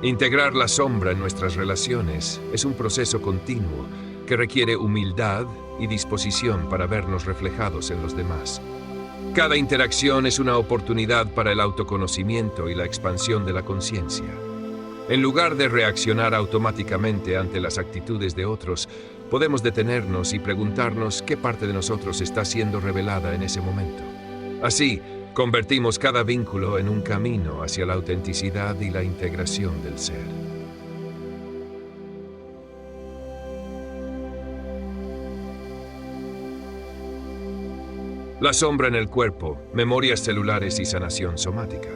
Integrar la sombra en nuestras relaciones es un proceso continuo que requiere humildad y disposición para vernos reflejados en los demás. Cada interacción es una oportunidad para el autoconocimiento y la expansión de la conciencia. En lugar de reaccionar automáticamente ante las actitudes de otros, podemos detenernos y preguntarnos qué parte de nosotros está siendo revelada en ese momento. Así, convertimos cada vínculo en un camino hacia la autenticidad y la integración del ser. La sombra en el cuerpo, memorias celulares y sanación somática.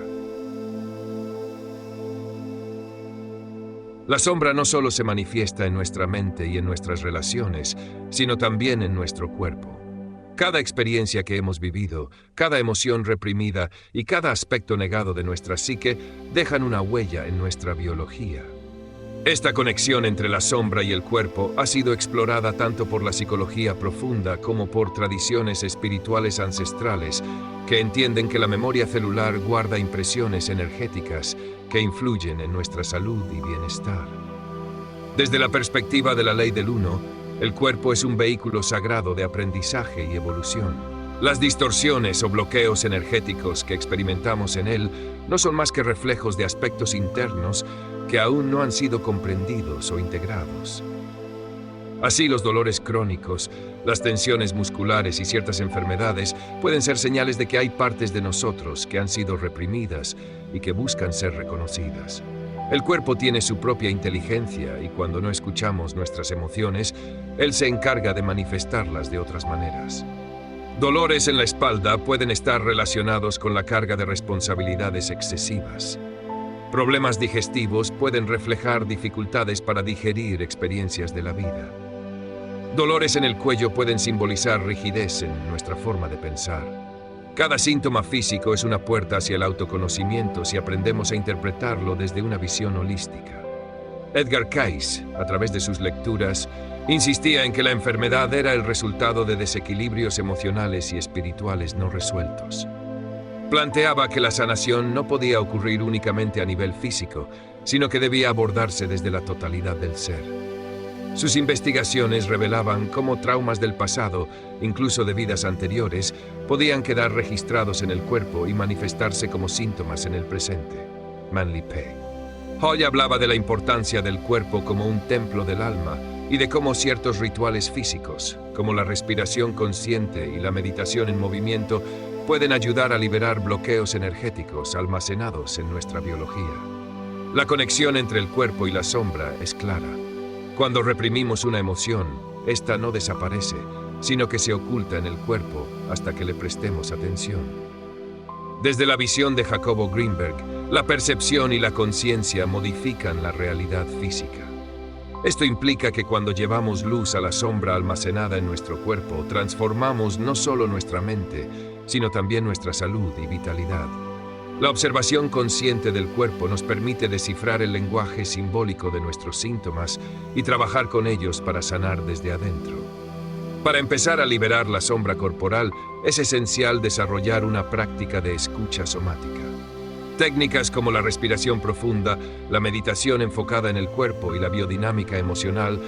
La sombra no solo se manifiesta en nuestra mente y en nuestras relaciones, sino también en nuestro cuerpo. Cada experiencia que hemos vivido, cada emoción reprimida y cada aspecto negado de nuestra psique dejan una huella en nuestra biología. Esta conexión entre la sombra y el cuerpo ha sido explorada tanto por la psicología profunda como por tradiciones espirituales ancestrales que entienden que la memoria celular guarda impresiones energéticas que influyen en nuestra salud y bienestar. Desde la perspectiva de la ley del uno, el cuerpo es un vehículo sagrado de aprendizaje y evolución. Las distorsiones o bloqueos energéticos que experimentamos en él no son más que reflejos de aspectos internos que aún no han sido comprendidos o integrados. Así, los dolores crónicos, las tensiones musculares y ciertas enfermedades pueden ser señales de que hay partes de nosotros que han sido reprimidas y que buscan ser reconocidas. El cuerpo tiene su propia inteligencia y cuando no escuchamos nuestras emociones, él se encarga de manifestarlas de otras maneras. Dolores en la espalda pueden estar relacionados con la carga de responsabilidades excesivas. Problemas digestivos pueden reflejar dificultades para digerir experiencias de la vida. Dolores en el cuello pueden simbolizar rigidez en nuestra forma de pensar. Cada síntoma físico es una puerta hacia el autoconocimiento si aprendemos a interpretarlo desde una visión holística. Edgar Cayce, a través de sus lecturas, insistía en que la enfermedad era el resultado de desequilibrios emocionales y espirituales no resueltos. Planteaba que la sanación no podía ocurrir únicamente a nivel físico, sino que debía abordarse desde la totalidad del ser. Sus investigaciones revelaban cómo traumas del pasado, incluso de vidas anteriores, podían quedar registrados en el cuerpo y manifestarse como síntomas en el presente. Manly P. Hoy hablaba de la importancia del cuerpo como un templo del alma y de cómo ciertos rituales físicos, como la respiración consciente y la meditación en movimiento, pueden ayudar a liberar bloqueos energéticos almacenados en nuestra biología. La conexión entre el cuerpo y la sombra es clara. Cuando reprimimos una emoción, esta no desaparece, sino que se oculta en el cuerpo hasta que le prestemos atención. Desde la visión de Jacobo Greenberg, La percepción y la conciencia modifican la realidad física. Esto implica que cuando llevamos luz a la sombra almacenada en nuestro cuerpo, transformamos no solo nuestra mente, sino también nuestra salud y vitalidad. La observación consciente del cuerpo nos permite descifrar el lenguaje simbólico de nuestros síntomas y trabajar con ellos para sanar desde adentro. Para empezar a liberar la sombra corporal, es esencial desarrollar una práctica de escucha somática. Técnicas como la respiración profunda, la meditación enfocada en el cuerpo y la biodinámica emocional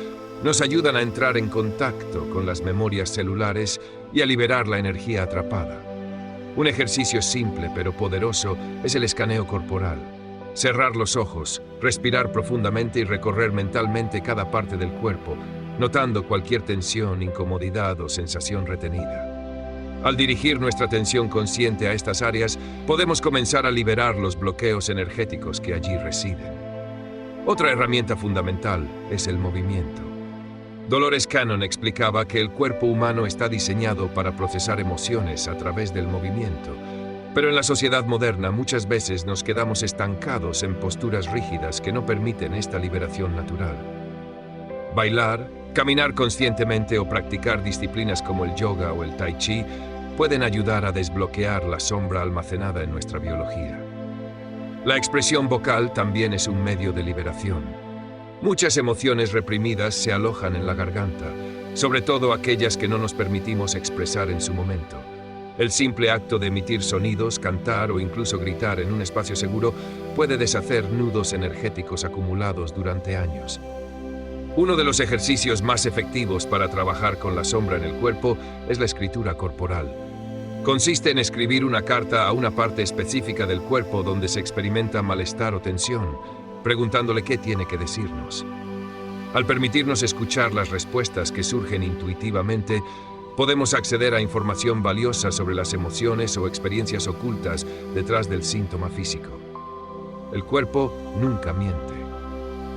nos ayudan a entrar en contacto con las memorias celulares y a liberar la energía atrapada. Un ejercicio simple pero poderoso es el escaneo corporal. Cerrar los ojos, respirar profundamente y recorrer mentalmente cada parte del cuerpo, notando cualquier tensión, incomodidad o sensación retenida. Al dirigir nuestra atención consciente a estas áreas, podemos comenzar a liberar los bloqueos energéticos que allí residen. Otra herramienta fundamental es el movimiento. Dolores Cannon explicaba que el cuerpo humano está diseñado para procesar emociones a través del movimiento, pero en la sociedad moderna muchas veces nos quedamos estancados en posturas rígidas que no permiten esta liberación natural. Bailar, caminar conscientemente o practicar disciplinas como el yoga o el tai chi pueden ayudar a desbloquear la sombra almacenada en nuestra biología. La expresión vocal también es un medio de liberación. Muchas emociones reprimidas se alojan en la garganta, sobre todo aquellas que no nos permitimos expresar en su momento. El simple acto de emitir sonidos, cantar o incluso gritar en un espacio seguro puede deshacer nudos energéticos acumulados durante años. Uno de los ejercicios más efectivos para trabajar con la sombra en el cuerpo es la escritura corporal. Consiste en escribir una carta a una parte específica del cuerpo donde se experimenta malestar o tensión, preguntándole qué tiene que decirnos. Al permitirnos escuchar las respuestas que surgen intuitivamente, podemos acceder a información valiosa sobre las emociones o experiencias ocultas detrás del síntoma físico. El cuerpo nunca miente.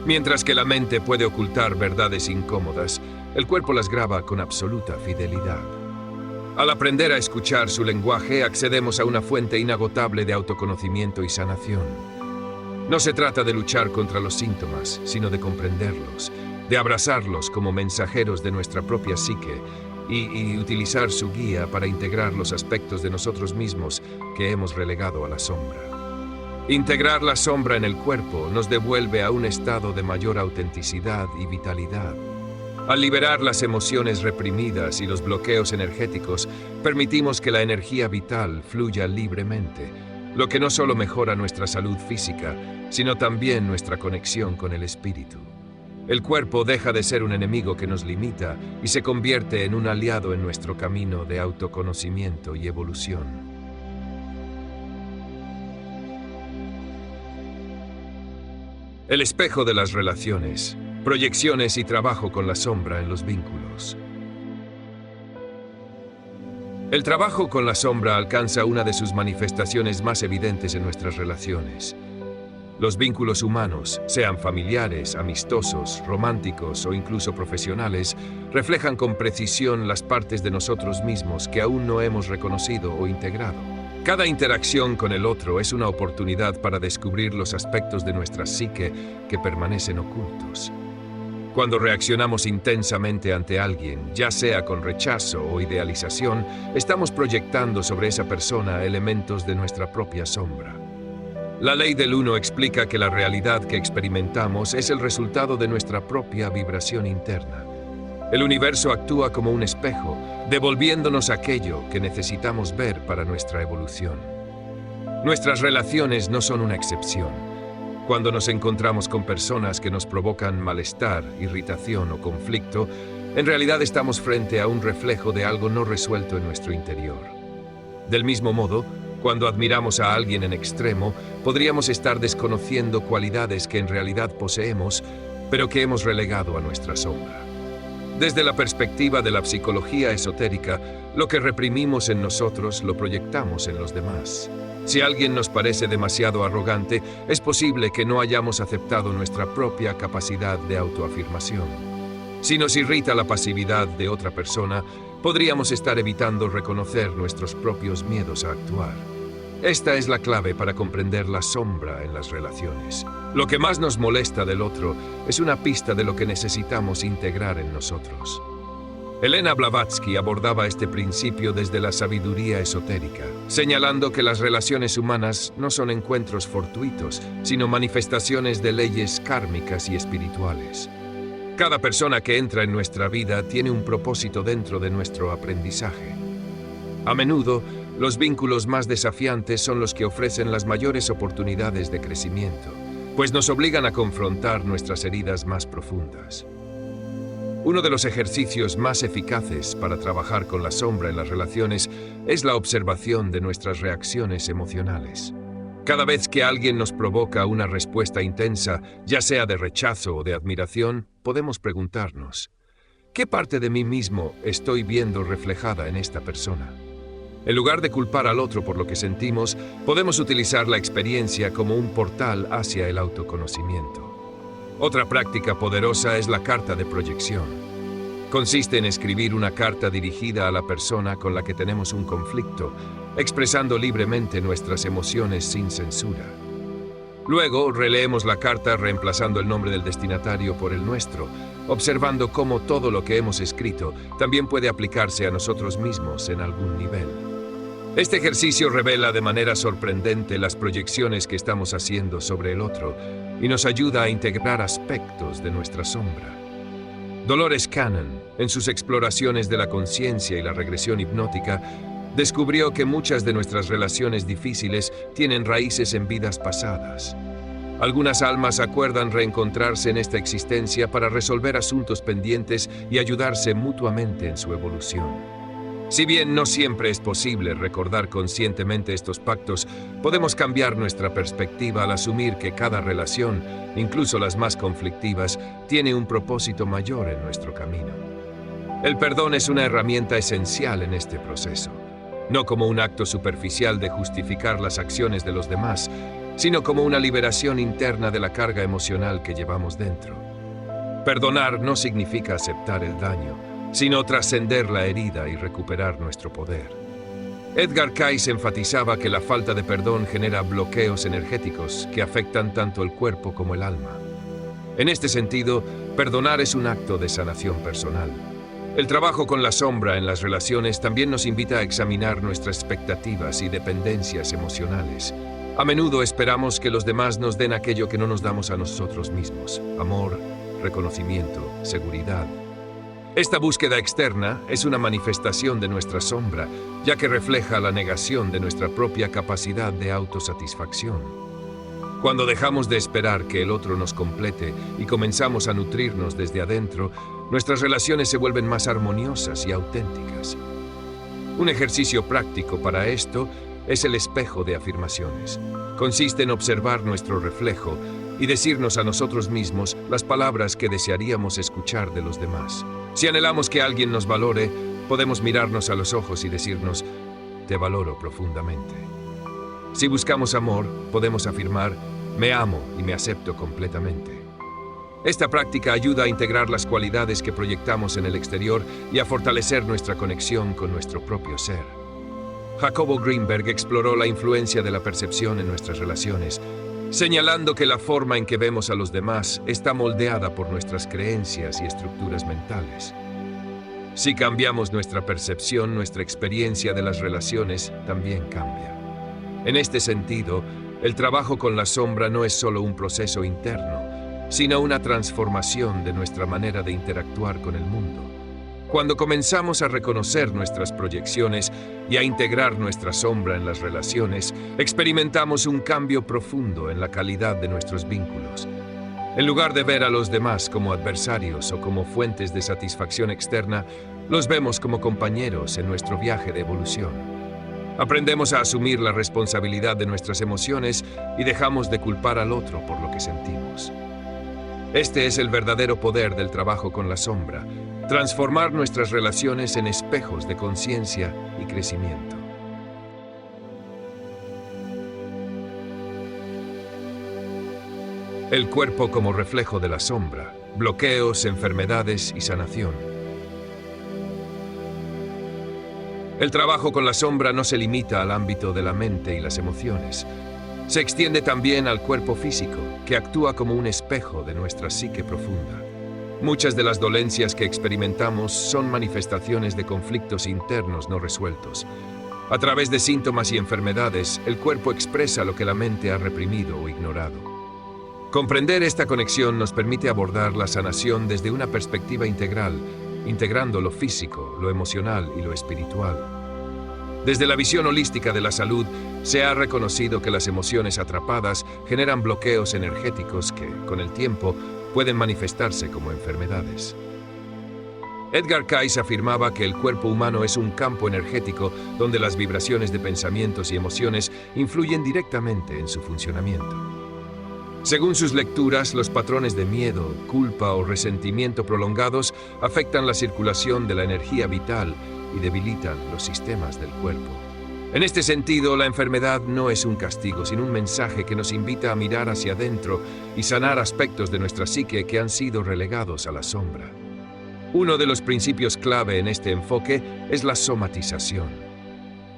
Mientras que la mente puede ocultar verdades incómodas, el cuerpo las graba con absoluta fidelidad. Al aprender a escuchar su lenguaje, accedemos a una fuente inagotable de autoconocimiento y sanación. No se trata de luchar contra los síntomas, sino de comprenderlos, de abrazarlos como mensajeros de nuestra propia psique y utilizar su guía para integrar los aspectos de nosotros mismos que hemos relegado a la sombra. Integrar la sombra en el cuerpo nos devuelve a un estado de mayor autenticidad y vitalidad. Al liberar las emociones reprimidas y los bloqueos energéticos, permitimos que la energía vital fluya libremente, lo que no solo mejora nuestra salud física, sino también nuestra conexión con el espíritu. El cuerpo deja de ser un enemigo que nos limita y se convierte en un aliado en nuestro camino de autoconocimiento y evolución. El espejo de las relaciones, proyecciones y trabajo con la sombra en los vínculos. El trabajo con la sombra alcanza una de sus manifestaciones más evidentes en nuestras relaciones. Los vínculos humanos, sean familiares, amistosos, románticos o incluso profesionales, reflejan con precisión las partes de nosotros mismos que aún no hemos reconocido o integrado. Cada interacción con el otro es una oportunidad para descubrir los aspectos de nuestra psique que permanecen ocultos. Cuando reaccionamos intensamente ante alguien, ya sea con rechazo o idealización, estamos proyectando sobre esa persona elementos de nuestra propia sombra. La ley del uno explica que la realidad que experimentamos es el resultado de nuestra propia vibración interna. El universo actúa como un espejo, devolviéndonos aquello que necesitamos ver para nuestra evolución. Nuestras relaciones no son una excepción. Cuando nos encontramos con personas que nos provocan malestar, irritación o conflicto, en realidad estamos frente a un reflejo de algo no resuelto en nuestro interior. Del mismo modo, cuando admiramos a alguien en extremo, podríamos estar desconociendo cualidades que en realidad poseemos, pero que hemos relegado a nuestra sombra. Desde la perspectiva de la psicología esotérica, lo que reprimimos en nosotros lo proyectamos en los demás. Si alguien nos parece demasiado arrogante, es posible que no hayamos aceptado nuestra propia capacidad de autoafirmación. Si nos irrita la pasividad de otra persona, podríamos estar evitando reconocer nuestros propios miedos a actuar. Esta es la clave para comprender la sombra en las relaciones. Lo que más nos molesta del otro es una pista de lo que necesitamos integrar en nosotros. Elena Blavatsky abordaba este principio desde la sabiduría esotérica, señalando que las relaciones humanas no son encuentros fortuitos, sino manifestaciones de leyes kármicas y espirituales. Cada persona que entra en nuestra vida tiene un propósito dentro de nuestro aprendizaje. A menudo, los vínculos más desafiantes son los que ofrecen las mayores oportunidades de crecimiento, pues nos obligan a confrontar nuestras heridas más profundas. Uno de los ejercicios más eficaces para trabajar con la sombra en las relaciones es la observación de nuestras reacciones emocionales. Cada vez que alguien nos provoca una respuesta intensa, ya sea de rechazo o de admiración, podemos preguntarnos, ¿qué parte de mí mismo estoy viendo reflejada en esta persona? En lugar de culpar al otro por lo que sentimos, podemos utilizar la experiencia como un portal hacia el autoconocimiento. Otra práctica poderosa es la carta de proyección. Consiste en escribir una carta dirigida a la persona con la que tenemos un conflicto, expresando libremente nuestras emociones sin censura. Luego, releemos la carta reemplazando el nombre del destinatario por el nuestro, observando cómo todo lo que hemos escrito también puede aplicarse a nosotros mismos en algún nivel. Este ejercicio revela de manera sorprendente las proyecciones que estamos haciendo sobre el otro y nos ayuda a integrar aspectos de nuestra sombra. Dolores Cannon, en sus exploraciones de la conciencia y la regresión hipnótica, descubrió que muchas de nuestras relaciones difíciles tienen raíces en vidas pasadas. Algunas almas acuerdan reencontrarse en esta existencia para resolver asuntos pendientes y ayudarse mutuamente en su evolución. Si bien no siempre es posible recordar conscientemente estos pactos, podemos cambiar nuestra perspectiva al asumir que cada relación, incluso las más conflictivas, tiene un propósito mayor en nuestro camino. El perdón es una herramienta esencial en este proceso, no como un acto superficial de justificar las acciones de los demás, sino como una liberación interna de la carga emocional que llevamos dentro. Perdonar no significa aceptar el daño, sino trascender la herida y recuperar nuestro poder. Edgar Cayce enfatizaba que la falta de perdón genera bloqueos energéticos que afectan tanto el cuerpo como el alma. En este sentido, perdonar es un acto de sanación personal. El trabajo con la sombra en las relaciones también nos invita a examinar nuestras expectativas y dependencias emocionales. A menudo esperamos que los demás nos den aquello que no nos damos a nosotros mismos: amor, reconocimiento, seguridad. Esta búsqueda externa es una manifestación de nuestra sombra, ya que refleja la negación de nuestra propia capacidad de autosatisfacción. Cuando dejamos de esperar que el otro nos complete y comenzamos a nutrirnos desde adentro, nuestras relaciones se vuelven más armoniosas y auténticas. Un ejercicio práctico para esto es el espejo de afirmaciones. Consiste en observar nuestro reflejo y decirnos a nosotros mismos las palabras que desearíamos escuchar de los demás. Si anhelamos que alguien nos valore, podemos mirarnos a los ojos y decirnos: te valoro profundamente. Si buscamos amor, podemos afirmar: me amo y me acepto completamente. Esta práctica ayuda a integrar las cualidades que proyectamos en el exterior y a fortalecer nuestra conexión con nuestro propio ser. Jacobo Greenberg exploró la influencia de la percepción en nuestras relaciones, señalando que la forma en que vemos a los demás está moldeada por nuestras creencias y estructuras mentales. Si cambiamos nuestra percepción, nuestra experiencia de las relaciones también cambia. En este sentido, el trabajo con la sombra no es solo un proceso interno, sino una transformación de nuestra manera de interactuar con el mundo. Cuando comenzamos a reconocer nuestras proyecciones y a integrar nuestra sombra en las relaciones, experimentamos un cambio profundo en la calidad de nuestros vínculos. En lugar de ver a los demás como adversarios o como fuentes de satisfacción externa, los vemos como compañeros en nuestro viaje de evolución. Aprendemos a asumir la responsabilidad de nuestras emociones y dejamos de culpar al otro por lo que sentimos. Este es el verdadero poder del trabajo con la sombra: transformar nuestras relaciones en espejos de conciencia y crecimiento. El cuerpo como reflejo de la sombra, bloqueos, enfermedades y sanación. El trabajo con la sombra no se limita al ámbito de la mente y las emociones. Se extiende también al cuerpo físico, que actúa como un espejo de nuestra psique profunda. Muchas de las dolencias que experimentamos son manifestaciones de conflictos internos no resueltos. A través de síntomas y enfermedades, el cuerpo expresa lo que la mente ha reprimido o ignorado. Comprender esta conexión nos permite abordar la sanación desde una perspectiva integral, integrando lo físico, lo emocional y lo espiritual. Desde la visión holística de la salud, se ha reconocido que las emociones atrapadas generan bloqueos energéticos que, con el tiempo, pueden manifestarse como enfermedades. Edgar Cayce afirmaba que el cuerpo humano es un campo energético donde las vibraciones de pensamientos y emociones influyen directamente en su funcionamiento. Según sus lecturas, los patrones de miedo, culpa o resentimiento prolongados afectan la circulación de la energía vital y debilitan los sistemas del cuerpo. En este sentido, la enfermedad no es un castigo, sino un mensaje que nos invita a mirar hacia adentro y sanar aspectos de nuestra psique que han sido relegados a la sombra. Uno de los principios clave en este enfoque es la somatización.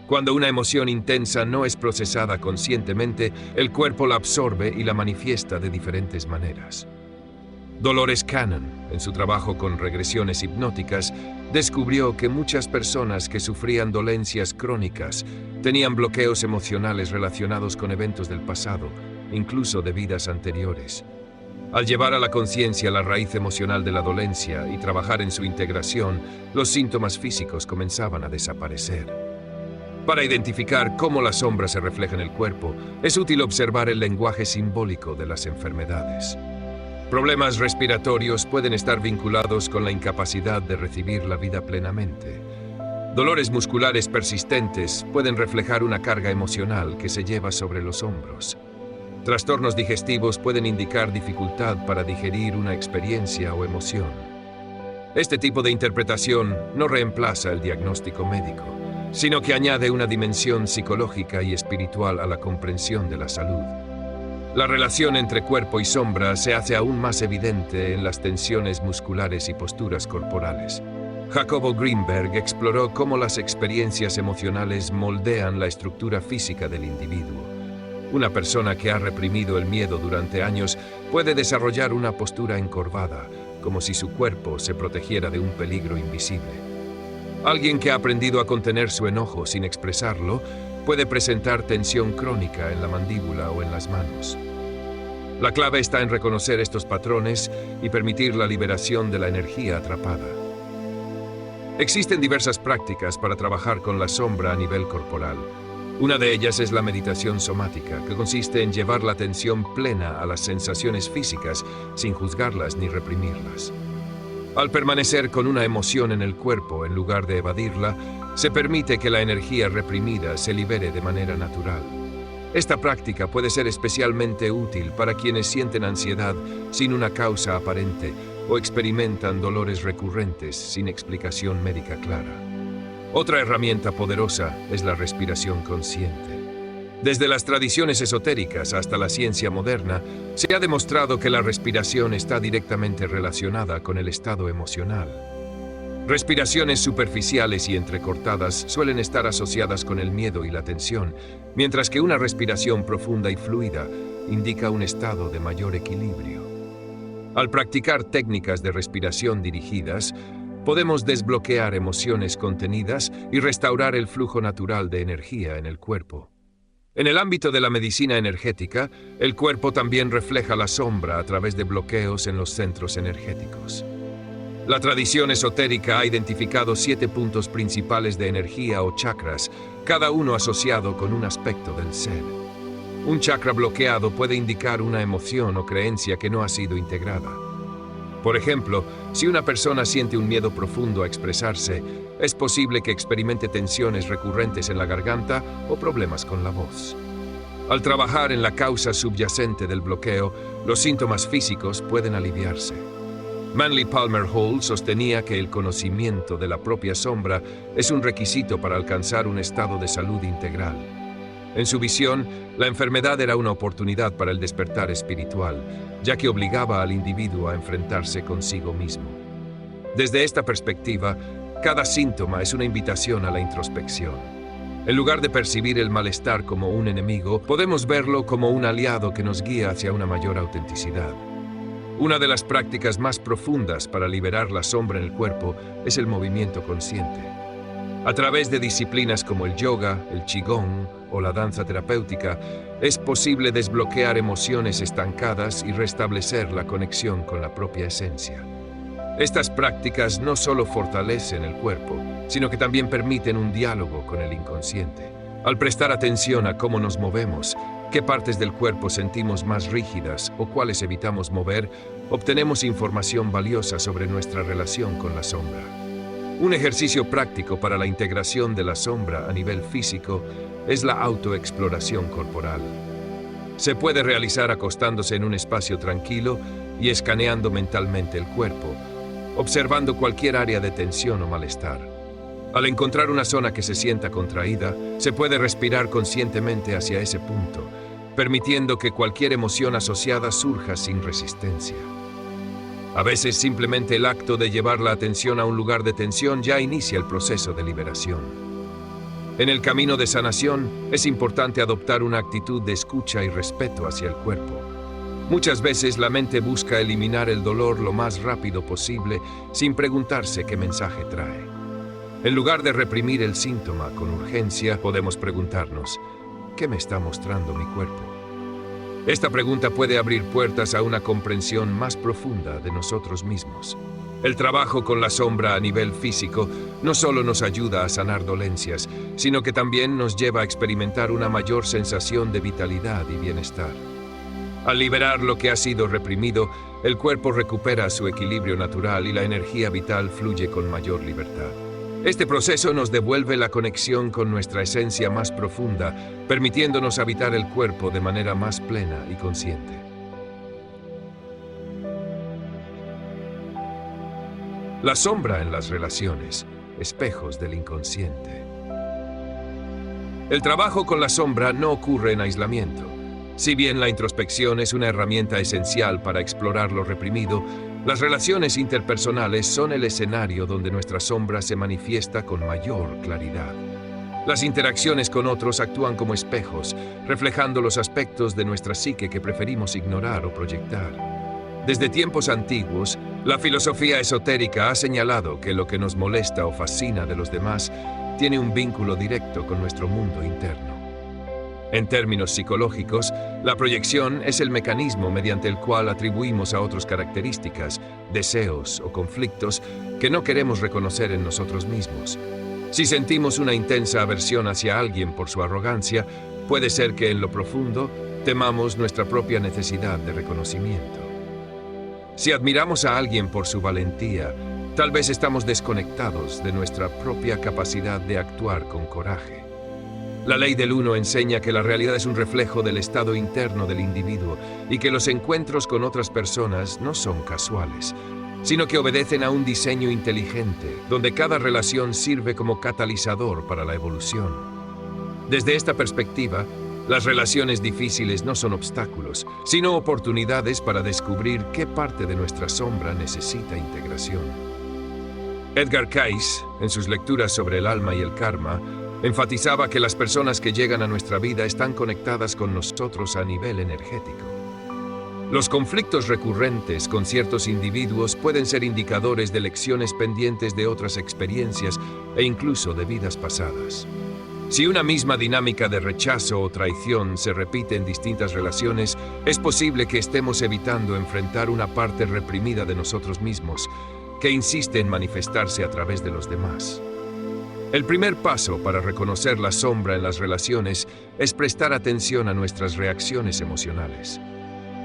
Cuando una emoción intensa no es procesada conscientemente, el cuerpo la absorbe y la manifiesta de diferentes maneras. Dolores Cannon, en su trabajo con regresiones hipnóticas, descubrió que muchas personas que sufrían dolencias crónicas tenían bloqueos emocionales relacionados con eventos del pasado, incluso de vidas anteriores. Al llevar a la conciencia la raíz emocional de la dolencia y trabajar en su integración, los síntomas físicos comenzaban a desaparecer. Para identificar cómo la sombra se refleja en el cuerpo, es útil observar el lenguaje simbólico de las enfermedades. Problemas respiratorios pueden estar vinculados con la incapacidad de recibir la vida plenamente. Dolores musculares persistentes pueden reflejar una carga emocional que se lleva sobre los hombros. Trastornos digestivos pueden indicar dificultad para digerir una experiencia o emoción. Este tipo de interpretación no reemplaza el diagnóstico médico, sino que añade una dimensión psicológica y espiritual a la comprensión de la salud. La relación entre cuerpo y sombra se hace aún más evidente en las tensiones musculares y posturas corporales. Jacobo Greenberg exploró cómo las experiencias emocionales moldean la estructura física del individuo. Una persona que ha reprimido el miedo durante años puede desarrollar una postura encorvada, como si su cuerpo se protegiera de un peligro invisible. Alguien que ha aprendido a contener su enojo sin expresarlo puede presentar tensión crónica en la mandíbula o en las manos. La clave está en reconocer estos patrones y permitir la liberación de la energía atrapada. Existen diversas prácticas para trabajar con la sombra a nivel corporal. Una de ellas es la meditación somática, que consiste en llevar la atención plena a las sensaciones físicas sin juzgarlas ni reprimirlas. Al permanecer con una emoción en el cuerpo en lugar de evadirla, se permite que la energía reprimida se libere de manera natural. Esta práctica puede ser especialmente útil para quienes sienten ansiedad sin una causa aparente o experimentan dolores recurrentes sin explicación médica clara. Otra herramienta poderosa es la respiración consciente. Desde las tradiciones esotéricas hasta la ciencia moderna, se ha demostrado que la respiración está directamente relacionada con el estado emocional. Respiraciones superficiales y entrecortadas suelen estar asociadas con el miedo y la tensión, mientras que una respiración profunda y fluida indica un estado de mayor equilibrio. Al practicar técnicas de respiración dirigidas, podemos desbloquear emociones contenidas y restaurar el flujo natural de energía en el cuerpo. En el ámbito de la medicina energética, el cuerpo también refleja la sombra a través de bloqueos en los centros energéticos. La tradición esotérica ha identificado 7 puntos principales de energía o chakras, cada uno asociado con un aspecto del ser. Un chakra bloqueado puede indicar una emoción o creencia que no ha sido integrada. Por ejemplo, si una persona siente un miedo profundo a expresarse, es posible que experimente tensiones recurrentes en la garganta o problemas con la voz. Al trabajar en la causa subyacente del bloqueo, los síntomas físicos pueden aliviarse. Manly Palmer Hall sostenía que el conocimiento de la propia sombra es un requisito para alcanzar un estado de salud integral. En su visión, la enfermedad era una oportunidad para el despertar espiritual, ya que obligaba al individuo a enfrentarse consigo mismo. Desde esta perspectiva, Cada síntoma es una invitación a la introspección. En lugar de percibir el malestar como un enemigo, podemos verlo como un aliado que nos guía hacia una mayor autenticidad. Una de las prácticas más profundas para liberar la sombra en el cuerpo es el movimiento consciente. A través de disciplinas como el yoga, el qigong o la danza terapéutica, es posible desbloquear emociones estancadas y restablecer la conexión con la propia esencia. Estas prácticas no solo fortalecen el cuerpo, sino que también permiten un diálogo con el inconsciente. Al prestar atención a cómo nos movemos, qué partes del cuerpo sentimos más rígidas o cuáles evitamos mover, obtenemos información valiosa sobre nuestra relación con la sombra. Un ejercicio práctico para la integración de la sombra a nivel físico es la autoexploración corporal. Se puede realizar acostándose en un espacio tranquilo y escaneando mentalmente el cuerpo, observando cualquier área de tensión o malestar. Al encontrar una zona que se sienta contraída, se puede respirar conscientemente hacia ese punto, permitiendo que cualquier emoción asociada surja sin resistencia. A veces simplemente el acto de llevar la atención a un lugar de tensión ya inicia el proceso de liberación. En el camino de sanación, es importante adoptar una actitud de escucha y respeto hacia el cuerpo. Muchas veces la mente busca eliminar el dolor lo más rápido posible sin preguntarse qué mensaje trae. En lugar de reprimir el síntoma con urgencia, podemos preguntarnos, ¿qué me está mostrando mi cuerpo? Esta pregunta puede abrir puertas a una comprensión más profunda de nosotros mismos. El trabajo con la sombra a nivel físico no solo nos ayuda a sanar dolencias, sino que también nos lleva a experimentar una mayor sensación de vitalidad y bienestar. Al liberar lo que ha sido reprimido, el cuerpo recupera su equilibrio natural y la energía vital fluye con mayor libertad. Este proceso nos devuelve la conexión con nuestra esencia más profunda, permitiéndonos habitar el cuerpo de manera más plena y consciente. La sombra en las relaciones, espejos del inconsciente. El trabajo con la sombra no ocurre en aislamiento. Si bien la introspección es una herramienta esencial para explorar lo reprimido, las relaciones interpersonales son el escenario donde nuestra sombra se manifiesta con mayor claridad. Las interacciones con otros actúan como espejos, reflejando los aspectos de nuestra psique que preferimos ignorar o proyectar. Desde tiempos antiguos, la filosofía esotérica ha señalado que lo que nos molesta o fascina de los demás tiene un vínculo directo con nuestro mundo interno. En términos psicológicos, la proyección es el mecanismo mediante el cual atribuimos a otros características, deseos o conflictos que no queremos reconocer en nosotros mismos. Si sentimos una intensa aversión hacia alguien por su arrogancia, puede ser que en lo profundo temamos nuestra propia necesidad de reconocimiento. Si admiramos a alguien por su valentía, tal vez estamos desconectados de nuestra propia capacidad de actuar con coraje. La ley del uno enseña que la realidad es un reflejo del estado interno del individuo y que los encuentros con otras personas no son casuales, sino que obedecen a un diseño inteligente, donde cada relación sirve como catalizador para la evolución. Desde esta perspectiva, las relaciones difíciles no son obstáculos, sino oportunidades para descubrir qué parte de nuestra sombra necesita integración. Edgar Cayce, en sus lecturas sobre el alma y el karma, enfatizaba que las personas que llegan a nuestra vida están conectadas con nosotros a nivel energético. Los conflictos recurrentes con ciertos individuos pueden ser indicadores de lecciones pendientes de otras experiencias e incluso de vidas pasadas. Si una misma dinámica de rechazo o traición se repite en distintas relaciones, es posible que estemos evitando enfrentar una parte reprimida de nosotros mismos, que insiste en manifestarse a través de los demás. El primer paso para reconocer la sombra en las relaciones es prestar atención a nuestras reacciones emocionales.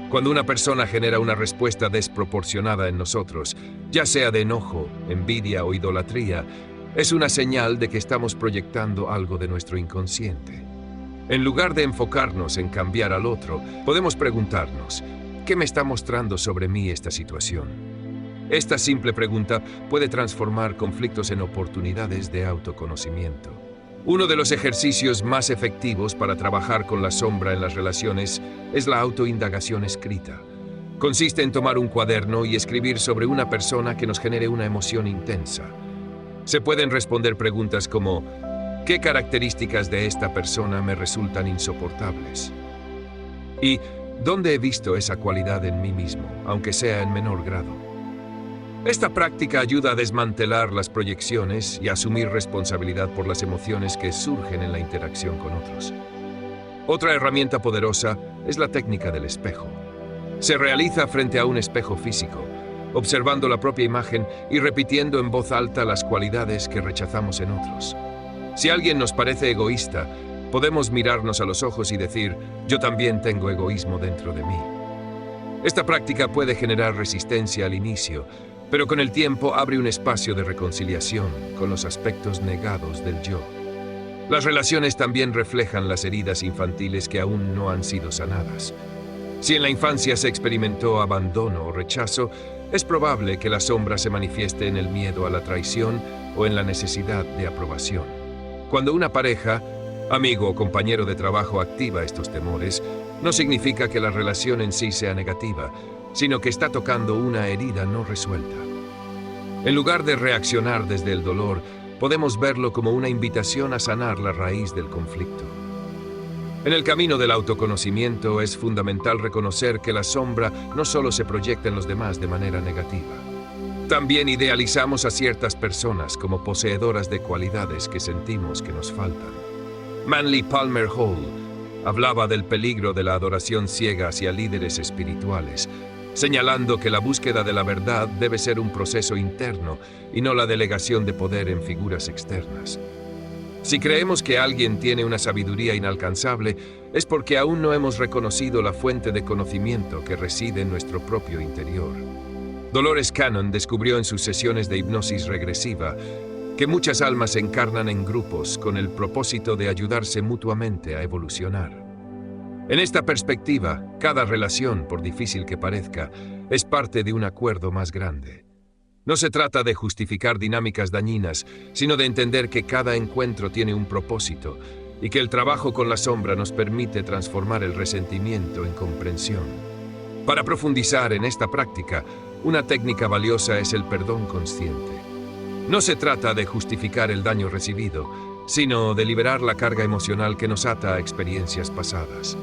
Cuando una persona genera una respuesta desproporcionada en nosotros, ya sea de enojo, envidia o idolatría, es una señal de que estamos proyectando algo de nuestro inconsciente. En lugar de enfocarnos en cambiar al otro, podemos preguntarnos, ¿qué me está mostrando sobre mí esta situación? Esta simple pregunta puede transformar conflictos en oportunidades de autoconocimiento. Uno de los ejercicios más efectivos para trabajar con la sombra en las relaciones es la autoindagación escrita. Consiste en tomar un cuaderno y escribir sobre una persona que nos genere una emoción intensa. Se pueden responder preguntas como: ¿qué características de esta persona me resultan insoportables? Y ¿dónde he visto esa cualidad en mí mismo, aunque sea en menor grado? Esta práctica ayuda a desmantelar las proyecciones y a asumir responsabilidad por las emociones que surgen en la interacción con otros. Otra herramienta poderosa es la técnica del espejo. Se realiza frente a un espejo físico, observando la propia imagen y repitiendo en voz alta las cualidades que rechazamos en otros. Si alguien nos parece egoísta, podemos mirarnos a los ojos y decir: yo también tengo egoísmo dentro de mí. Esta práctica puede generar resistencia al inicio, pero con el tiempo abre un espacio de reconciliación con los aspectos negados del yo. Las relaciones también reflejan las heridas infantiles que aún no han sido sanadas. Si en la infancia se experimentó abandono o rechazo, es probable que la sombra se manifieste en el miedo a la traición o en la necesidad de aprobación. Cuando una pareja, amigo o compañero de trabajo activa estos temores, no significa que la relación en sí sea negativa, sino que está tocando una herida no resuelta. En lugar de reaccionar desde el dolor, podemos verlo como una invitación a sanar la raíz del conflicto. En el camino del autoconocimiento es fundamental reconocer que la sombra no solo se proyecta en los demás de manera negativa. También idealizamos a ciertas personas como poseedoras de cualidades que sentimos que nos faltan. Manly Palmer Hall hablaba del peligro de la adoración ciega hacia líderes espirituales, señalando que la búsqueda de la verdad debe ser un proceso interno y no la delegación de poder en figuras externas. Si creemos que alguien tiene una sabiduría inalcanzable, es porque aún no hemos reconocido la fuente de conocimiento que reside en nuestro propio interior. Dolores Cannon descubrió en sus sesiones de hipnosis regresiva que muchas almas se encarnan en grupos con el propósito de ayudarse mutuamente a evolucionar. En esta perspectiva, cada relación, por difícil que parezca, es parte de un acuerdo más grande. No se trata de justificar dinámicas dañinas, sino de entender que cada encuentro tiene un propósito y que el trabajo con la sombra nos permite transformar el resentimiento en comprensión. Para profundizar en esta práctica, una técnica valiosa es el perdón consciente. No se trata de justificar el daño recibido, sino de liberar la carga emocional que nos ata a experiencias pasadas.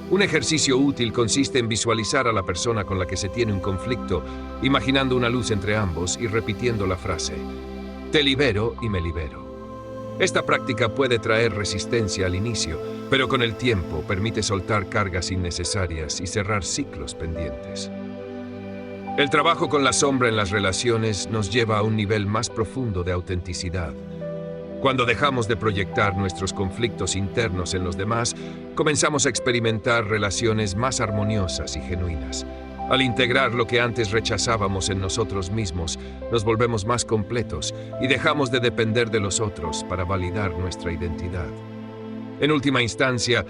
Un ejercicio útil consiste en visualizar a la persona con la que se tiene un conflicto, imaginando una luz entre ambos y repitiendo la frase: te libero y me libero. Esta práctica puede traer resistencia al inicio, pero con el tiempo permite soltar cargas innecesarias y cerrar ciclos pendientes. El trabajo con la sombra en las relaciones nos lleva a un nivel más profundo de autenticidad. Cuando dejamos de proyectar nuestros conflictos internos en los demás, comenzamos a experimentar relaciones más armoniosas y genuinas. Al integrar lo que antes rechazábamos en nosotros mismos, nos volvemos más completos y dejamos de depender de los otros para validar nuestra identidad. En última instancia,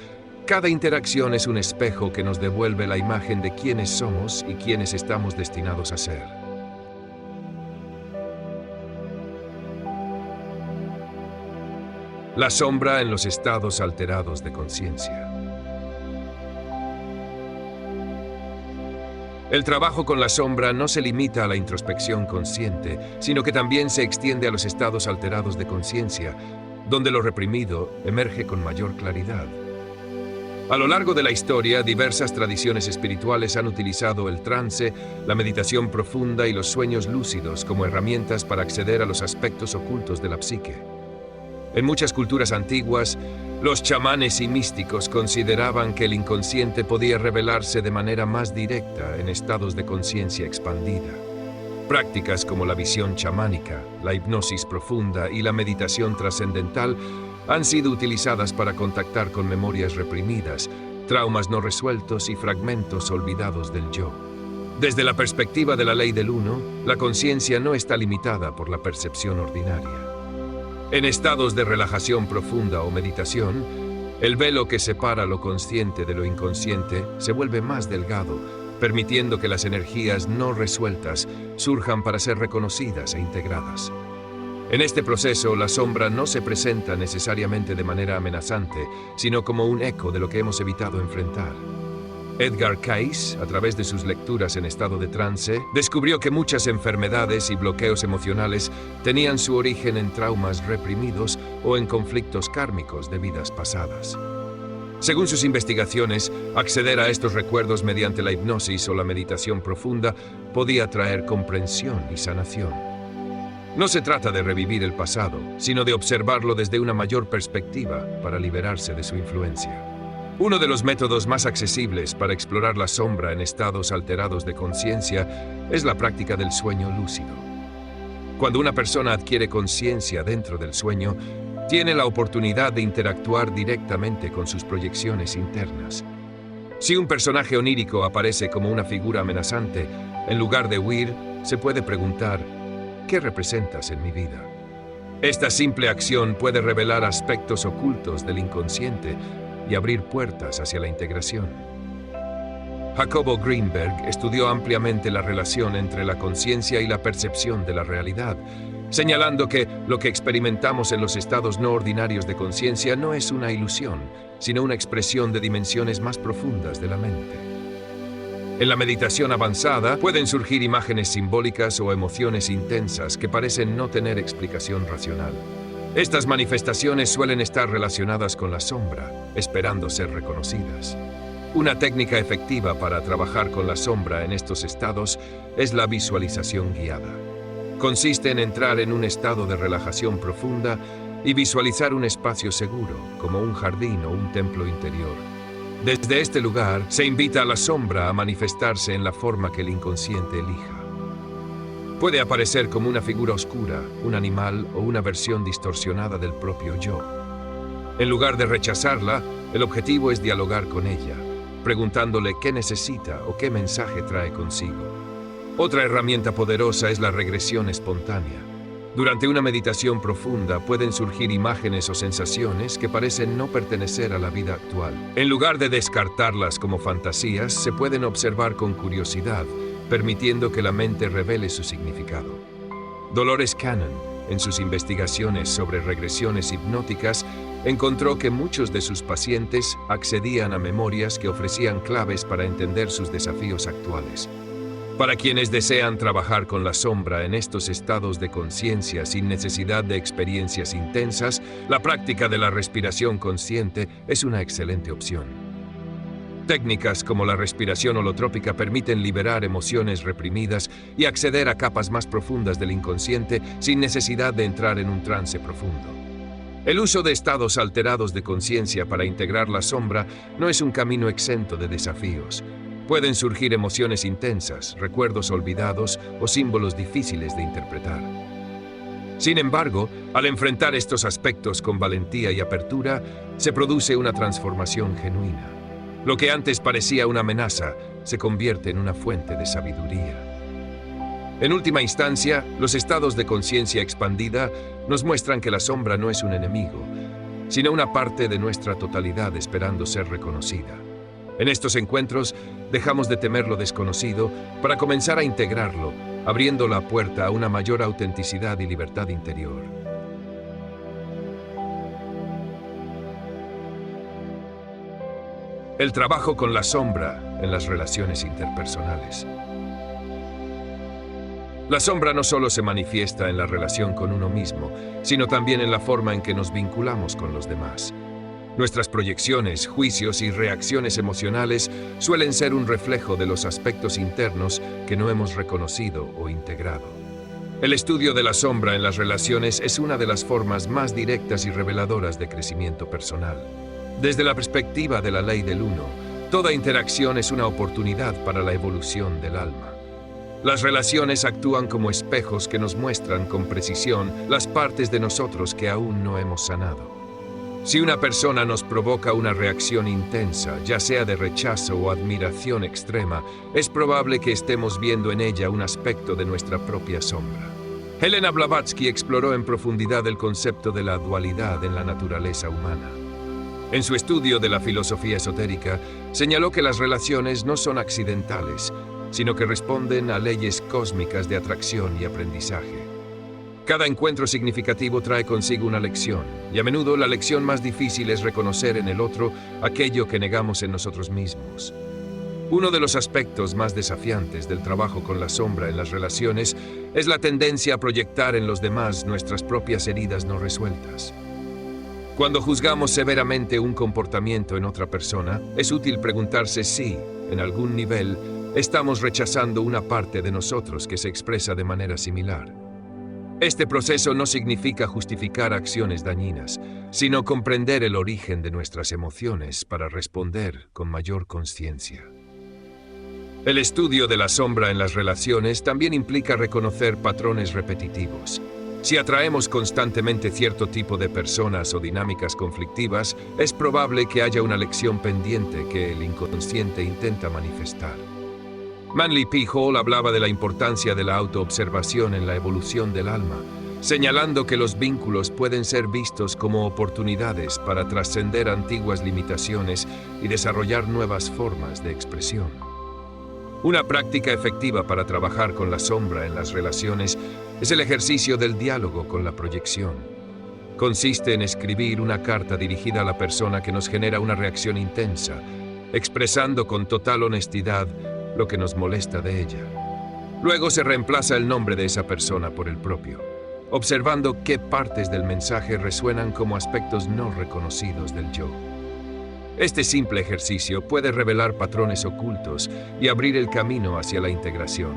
cada interacción es un espejo que nos devuelve la imagen de quiénes somos y quiénes estamos destinados a ser. La sombra en los estados alterados de conciencia. El trabajo con la sombra no se limita a la introspección consciente, sino que también se extiende a los estados alterados de conciencia, donde lo reprimido emerge con mayor claridad. A lo largo de la historia, diversas tradiciones espirituales han utilizado el trance, la meditación profunda y los sueños lúcidos como herramientas para acceder a los aspectos ocultos de la psique. En muchas culturas antiguas, los chamanes y místicos consideraban que el inconsciente podía revelarse de manera más directa en estados de conciencia expandida. Prácticas como la visión chamánica, la hipnosis profunda y la meditación trascendental han sido utilizadas para contactar con memorias reprimidas, traumas no resueltos y fragmentos olvidados del yo. Desde la perspectiva de la ley del uno, la conciencia no está limitada por la percepción ordinaria. En estados de relajación profunda o meditación, el velo que separa lo consciente de lo inconsciente se vuelve más delgado, permitiendo que las energías no resueltas surjan para ser reconocidas e integradas. En este proceso, la sombra no se presenta necesariamente de manera amenazante, sino como un eco de lo que hemos evitado enfrentar. Edgar Cayce, a través de sus lecturas en estado de trance, descubrió que muchas enfermedades y bloqueos emocionales tenían su origen en traumas reprimidos o en conflictos kármicos de vidas pasadas. Según sus investigaciones, acceder a estos recuerdos mediante la hipnosis o la meditación profunda podía traer comprensión y sanación. No se trata de revivir el pasado, sino de observarlo desde una mayor perspectiva para liberarse de su influencia. Uno de los métodos más accesibles para explorar la sombra en estados alterados de conciencia es la práctica del sueño lúcido. Cuando una persona adquiere conciencia dentro del sueño, tiene la oportunidad de interactuar directamente con sus proyecciones internas. Si un personaje onírico aparece como una figura amenazante, en lugar de huir, se puede preguntar: ¿qué representas en mi vida? Esta simple acción puede revelar aspectos ocultos del inconsciente y abrir puertas hacia la integración. Jacobo Greenberg estudió ampliamente la relación entre la conciencia y la percepción de la realidad, señalando que lo que experimentamos en los estados no ordinarios de conciencia no es una ilusión, sino una expresión de dimensiones más profundas de la mente. En la meditación avanzada pueden surgir imágenes simbólicas o emociones intensas que parecen no tener explicación racional. Estas manifestaciones suelen estar relacionadas con la sombra, esperando ser reconocidas. Una técnica efectiva para trabajar con la sombra en estos estados es la visualización guiada. Consiste en entrar en un estado de relajación profunda y visualizar un espacio seguro, como un jardín o un templo interior. Desde este lugar, se invita a la sombra a manifestarse en la forma que el inconsciente elija. Puede aparecer como una figura oscura, un animal o una versión distorsionada del propio yo. En lugar de rechazarla, el objetivo es dialogar con ella, preguntándole qué necesita o qué mensaje trae consigo. Otra herramienta poderosa es la regresión espontánea. Durante una meditación profunda pueden surgir imágenes o sensaciones que parecen no pertenecer a la vida actual. En lugar de descartarlas como fantasías, se pueden observar con curiosidad, permitiendo que la mente revele su significado. Dolores Cannon, en sus investigaciones sobre regresiones hipnóticas, encontró que muchos de sus pacientes accedían a memorias que ofrecían claves para entender sus desafíos actuales. Para quienes desean trabajar con la sombra en estos estados de conciencia sin necesidad de experiencias intensas, la práctica de la respiración consciente es una excelente opción. Técnicas como la respiración holotrópica permiten liberar emociones reprimidas y acceder a capas más profundas del inconsciente sin necesidad de entrar en un trance profundo. El uso de estados alterados de conciencia para integrar la sombra no es un camino exento de desafíos. Pueden surgir emociones intensas, recuerdos olvidados o símbolos difíciles de interpretar. Sin embargo, al enfrentar estos aspectos con valentía y apertura, se produce una transformación genuina. Lo que antes parecía una amenaza se convierte en una fuente de sabiduría. En última instancia, los estados de conciencia expandida nos muestran que la sombra no es un enemigo, sino una parte de nuestra totalidad esperando ser reconocida. En estos encuentros, dejamos de temer lo desconocido para comenzar a integrarlo, abriendo la puerta a una mayor autenticidad y libertad interior. El trabajo con la sombra en las relaciones interpersonales. La sombra no solo se manifiesta en la relación con uno mismo, sino también en la forma en que nos vinculamos con los demás. Nuestras proyecciones, juicios y reacciones emocionales suelen ser un reflejo de los aspectos internos que no hemos reconocido o integrado. El estudio de la sombra en las relaciones es una de las formas más directas y reveladoras de crecimiento personal. Desde la perspectiva de la ley del uno, toda interacción es una oportunidad para la evolución del alma. Las relaciones actúan como espejos que nos muestran con precisión las partes de nosotros que aún no hemos sanado. Si una persona nos provoca una reacción intensa, ya sea de rechazo o admiración extrema, es probable que estemos viendo en ella un aspecto de nuestra propia sombra. Helena Blavatsky exploró en profundidad el concepto de la dualidad en la naturaleza humana. En su estudio de la filosofía esotérica, señaló que las relaciones no son accidentales, sino que responden a leyes cósmicas de atracción y aprendizaje. Cada encuentro significativo trae consigo una lección, y a menudo la lección más difícil es reconocer en el otro aquello que negamos en nosotros mismos. Uno de los aspectos más desafiantes del trabajo con la sombra en las relaciones es la tendencia a proyectar en los demás nuestras propias heridas no resueltas. Cuando juzgamos severamente un comportamiento en otra persona, es útil preguntarse si, en algún nivel, estamos rechazando una parte de nosotros que se expresa de manera similar. Este proceso no significa justificar acciones dañinas, sino comprender el origen de nuestras emociones para responder con mayor conciencia. El estudio de la sombra en las relaciones también implica reconocer patrones repetitivos. Si atraemos constantemente cierto tipo de personas o dinámicas conflictivas, es probable que haya una lección pendiente que el inconsciente intenta manifestar. Manly P. Hall hablaba de la importancia de la autoobservación en la evolución del alma, señalando que los vínculos pueden ser vistos como oportunidades para trascender antiguas limitaciones y desarrollar nuevas formas de expresión. Una práctica efectiva para trabajar con la sombra en las relaciones es el ejercicio del diálogo con la proyección. Consiste en escribir una carta dirigida a la persona que nos genera una reacción intensa, expresando con total honestidad lo que nos molesta de ella. Luego se reemplaza el nombre de esa persona por el propio, observando qué partes del mensaje resuenan como aspectos no reconocidos del yo. Este simple ejercicio puede revelar patrones ocultos y abrir el camino hacia la integración.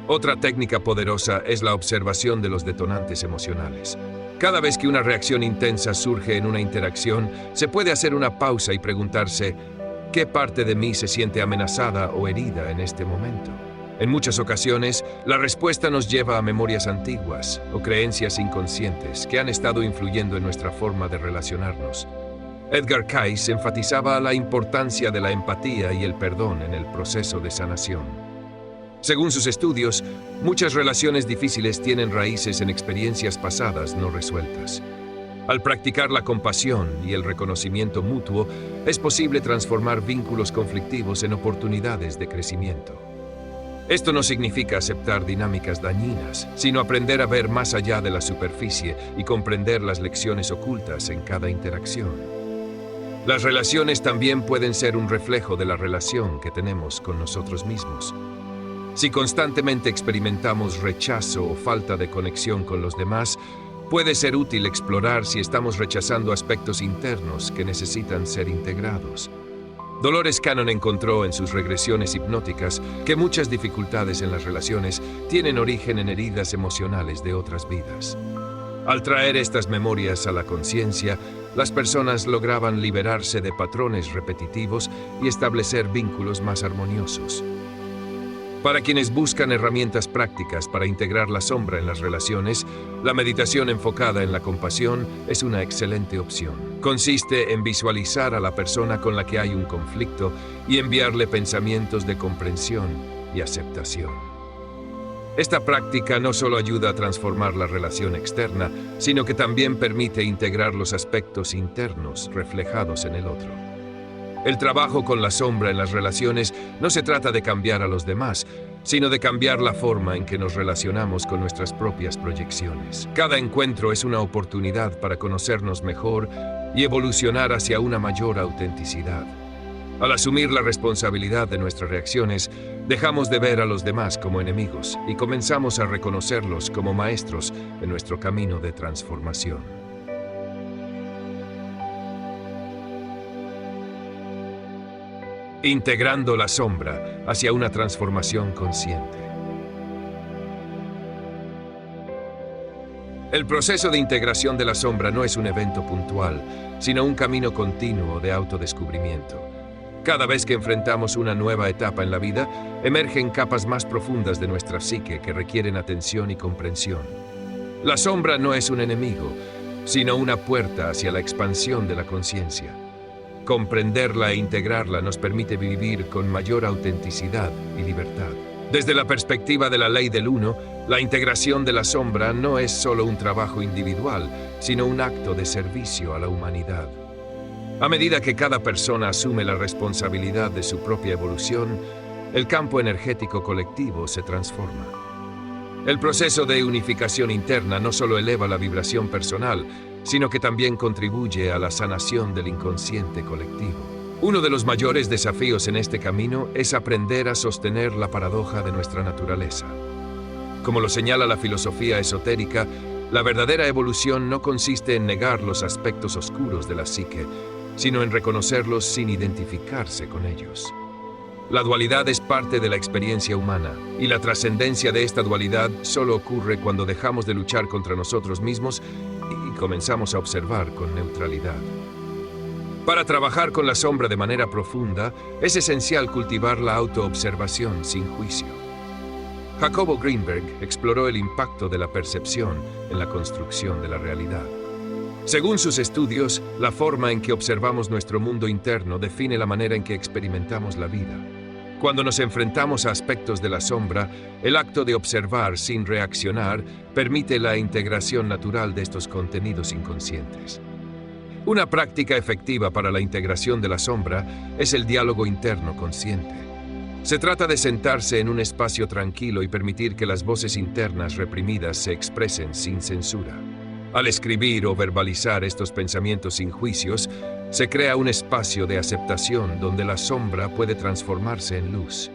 Otra técnica poderosa es la observación de los detonantes emocionales. Cada vez que una reacción intensa surge en una interacción, se puede hacer una pausa y preguntarse: ¿qué parte de mí se siente amenazada o herida en este momento? En muchas ocasiones, la respuesta nos lleva a memorias antiguas o creencias inconscientes que han estado influyendo en nuestra forma de relacionarnos. Edgar Cayce enfatizaba la importancia de la empatía y el perdón en el proceso de sanación. Según sus estudios, muchas relaciones difíciles tienen raíces en experiencias pasadas no resueltas. Al practicar la compasión y el reconocimiento mutuo, es posible transformar vínculos conflictivos en oportunidades de crecimiento. Esto no significa aceptar dinámicas dañinas, sino aprender a ver más allá de la superficie y comprender las lecciones ocultas en cada interacción. Las relaciones también pueden ser un reflejo de la relación que tenemos con nosotros mismos. Si constantemente experimentamos rechazo o falta de conexión con los demás, puede ser útil explorar si estamos rechazando aspectos internos que necesitan ser integrados. Dolores Cannon encontró en sus regresiones hipnóticas que muchas dificultades en las relaciones tienen origen en heridas emocionales de otras vidas. Al traer estas memorias a la conciencia, las personas lograban liberarse de patrones repetitivos y establecer vínculos más armoniosos. Para quienes buscan herramientas prácticas para integrar la sombra en las relaciones, la meditación enfocada en la compasión es una excelente opción. Consiste en visualizar a la persona con la que hay un conflicto y enviarle pensamientos de comprensión y aceptación. Esta práctica no solo ayuda a transformar la relación externa, sino que también permite integrar los aspectos internos reflejados en el otro. El trabajo con la sombra en las relaciones no se trata de cambiar a los demás, sino de cambiar la forma en que nos relacionamos con nuestras propias proyecciones. Cada encuentro es una oportunidad para conocernos mejor y evolucionar hacia una mayor autenticidad. Al asumir la responsabilidad de nuestras reacciones, dejamos de ver a los demás como enemigos y comenzamos a reconocerlos como maestros en nuestro camino de transformación. Integrando la sombra hacia una transformación consciente. El proceso de integración de la sombra no es un evento puntual, sino un camino continuo de autodescubrimiento. Cada vez que enfrentamos una nueva etapa en la vida, emergen capas más profundas de nuestra psique que requieren atención y comprensión. La sombra no es un enemigo, sino una puerta hacia la expansión de la conciencia. Comprenderla e integrarla nos permite vivir con mayor autenticidad y libertad. Desde la perspectiva de la ley del uno, la integración de la sombra no es solo un trabajo individual, sino un acto de servicio a la humanidad. A medida que cada persona asume la responsabilidad de su propia evolución, el campo energético colectivo se transforma. El proceso de unificación interna no solo eleva la vibración personal, sino que también contribuye a la sanación del inconsciente colectivo. Uno de los mayores desafíos en este camino es aprender a sostener la paradoja de nuestra naturaleza. Como lo señala la filosofía esotérica, la verdadera evolución no consiste en negar los aspectos oscuros de la psique, sino en reconocerlos sin identificarse con ellos. La dualidad es parte de la experiencia humana, y la trascendencia de esta dualidad solo ocurre cuando dejamos de luchar contra nosotros mismos y comenzamos a observar con neutralidad. Para trabajar con la sombra de manera profunda, es esencial cultivar la autoobservación sin juicio. Jacobo Greenberg exploró el impacto de la percepción en la construcción de la realidad. Según sus estudios, la forma en que observamos nuestro mundo interno define la manera en que experimentamos la vida. Cuando nos enfrentamos a aspectos de la sombra, el acto de observar sin reaccionar permite la integración natural de estos contenidos inconscientes. Una práctica efectiva para la integración de la sombra es el diálogo interno consciente. Se trata de sentarse en un espacio tranquilo y permitir que las voces internas reprimidas se expresen sin censura. Al escribir o verbalizar estos pensamientos sin juicios, se crea un espacio de aceptación donde la sombra puede transformarse en luz.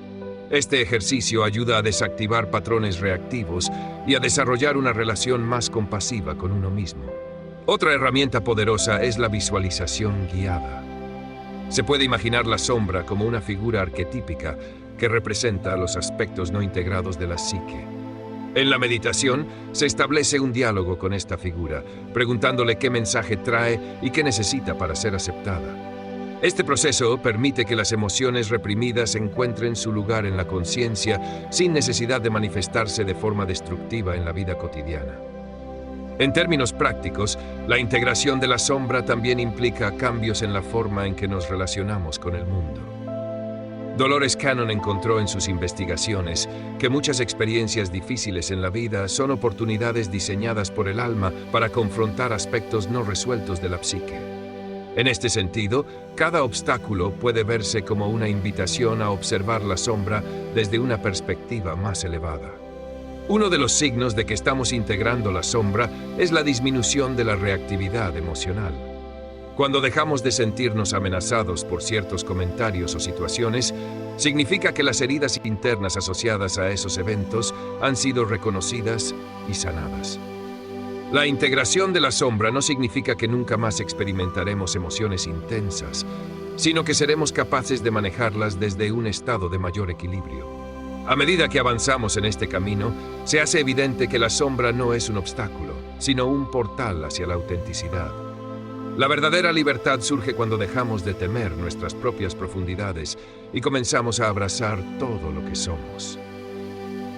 Este ejercicio ayuda a desactivar patrones reactivos y a desarrollar una relación más compasiva con uno mismo. Otra herramienta poderosa es la visualización guiada. Se puede imaginar la sombra como una figura arquetípica que representa los aspectos no integrados de la psique. En la meditación, se establece un diálogo con esta figura, preguntándole qué mensaje trae y qué necesita para ser aceptada. Este proceso permite que las emociones reprimidas encuentren su lugar en la conciencia sin necesidad de manifestarse de forma destructiva en la vida cotidiana. En términos prácticos, la integración de la sombra también implica cambios en la forma en que nos relacionamos con el mundo. Dolores Cannon encontró en sus investigaciones que muchas experiencias difíciles en la vida son oportunidades diseñadas por el alma para confrontar aspectos no resueltos de la psique. En este sentido, cada obstáculo puede verse como una invitación a observar la sombra desde una perspectiva más elevada. Uno de los signos de que estamos integrando la sombra es la disminución de la reactividad emocional. Cuando dejamos de sentirnos amenazados por ciertos comentarios o situaciones, significa que las heridas internas asociadas a esos eventos han sido reconocidas y sanadas. La integración de la sombra no significa que nunca más experimentaremos emociones intensas, sino que seremos capaces de manejarlas desde un estado de mayor equilibrio. A medida que avanzamos en este camino, se hace evidente que la sombra no es un obstáculo, sino un portal hacia la autenticidad. La verdadera libertad surge cuando dejamos de temer nuestras propias profundidades y comenzamos a abrazar todo lo que somos.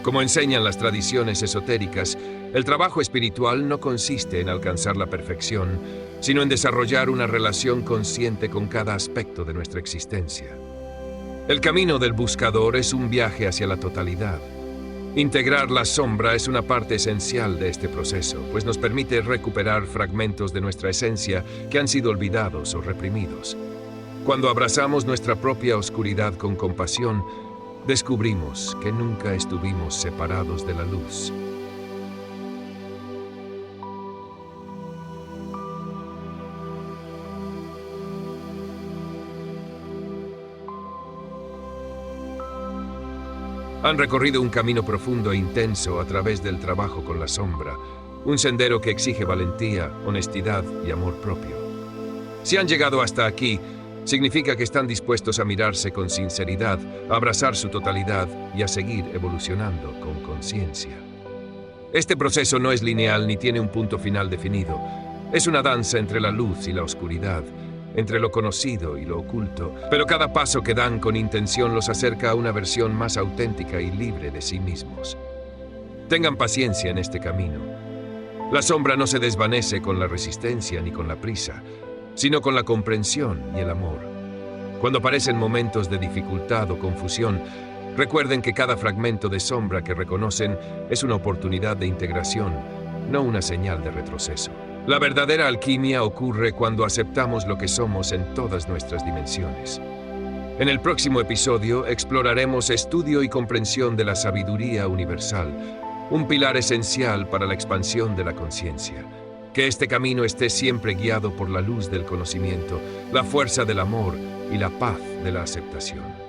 Como enseñan las tradiciones esotéricas, el trabajo espiritual no consiste en alcanzar la perfección, sino en desarrollar una relación consciente con cada aspecto de nuestra existencia. El camino del buscador es un viaje hacia la totalidad. Integrar la sombra es una parte esencial de este proceso, pues nos permite recuperar fragmentos de nuestra esencia que han sido olvidados o reprimidos. Cuando abrazamos nuestra propia oscuridad con compasión, descubrimos que nunca estuvimos separados de la luz. Han recorrido un camino profundo e intenso a través del trabajo con la sombra, un sendero que exige valentía, honestidad y amor propio. Si han llegado hasta aquí, significa que están dispuestos a mirarse con sinceridad, a abrazar su totalidad y a seguir evolucionando con conciencia. Este proceso no es lineal ni tiene un punto final definido. Es una danza entre la luz y la oscuridad, entre lo conocido y lo oculto, pero cada paso que dan con intención los acerca a una versión más auténtica y libre de sí mismos. Tengan paciencia en este camino. La sombra no se desvanece con la resistencia ni con la prisa, sino con la comprensión y el amor. Cuando aparecen momentos de dificultad o confusión, recuerden que cada fragmento de sombra que reconocen es una oportunidad de integración, no una señal de retroceso. La verdadera alquimia ocurre cuando aceptamos lo que somos en todas nuestras dimensiones. En el próximo episodio exploraremos estudio y comprensión de la sabiduría universal, un pilar esencial para la expansión de la conciencia. Que este camino esté siempre guiado por la luz del conocimiento, la fuerza del amor y y la paz de la aceptación.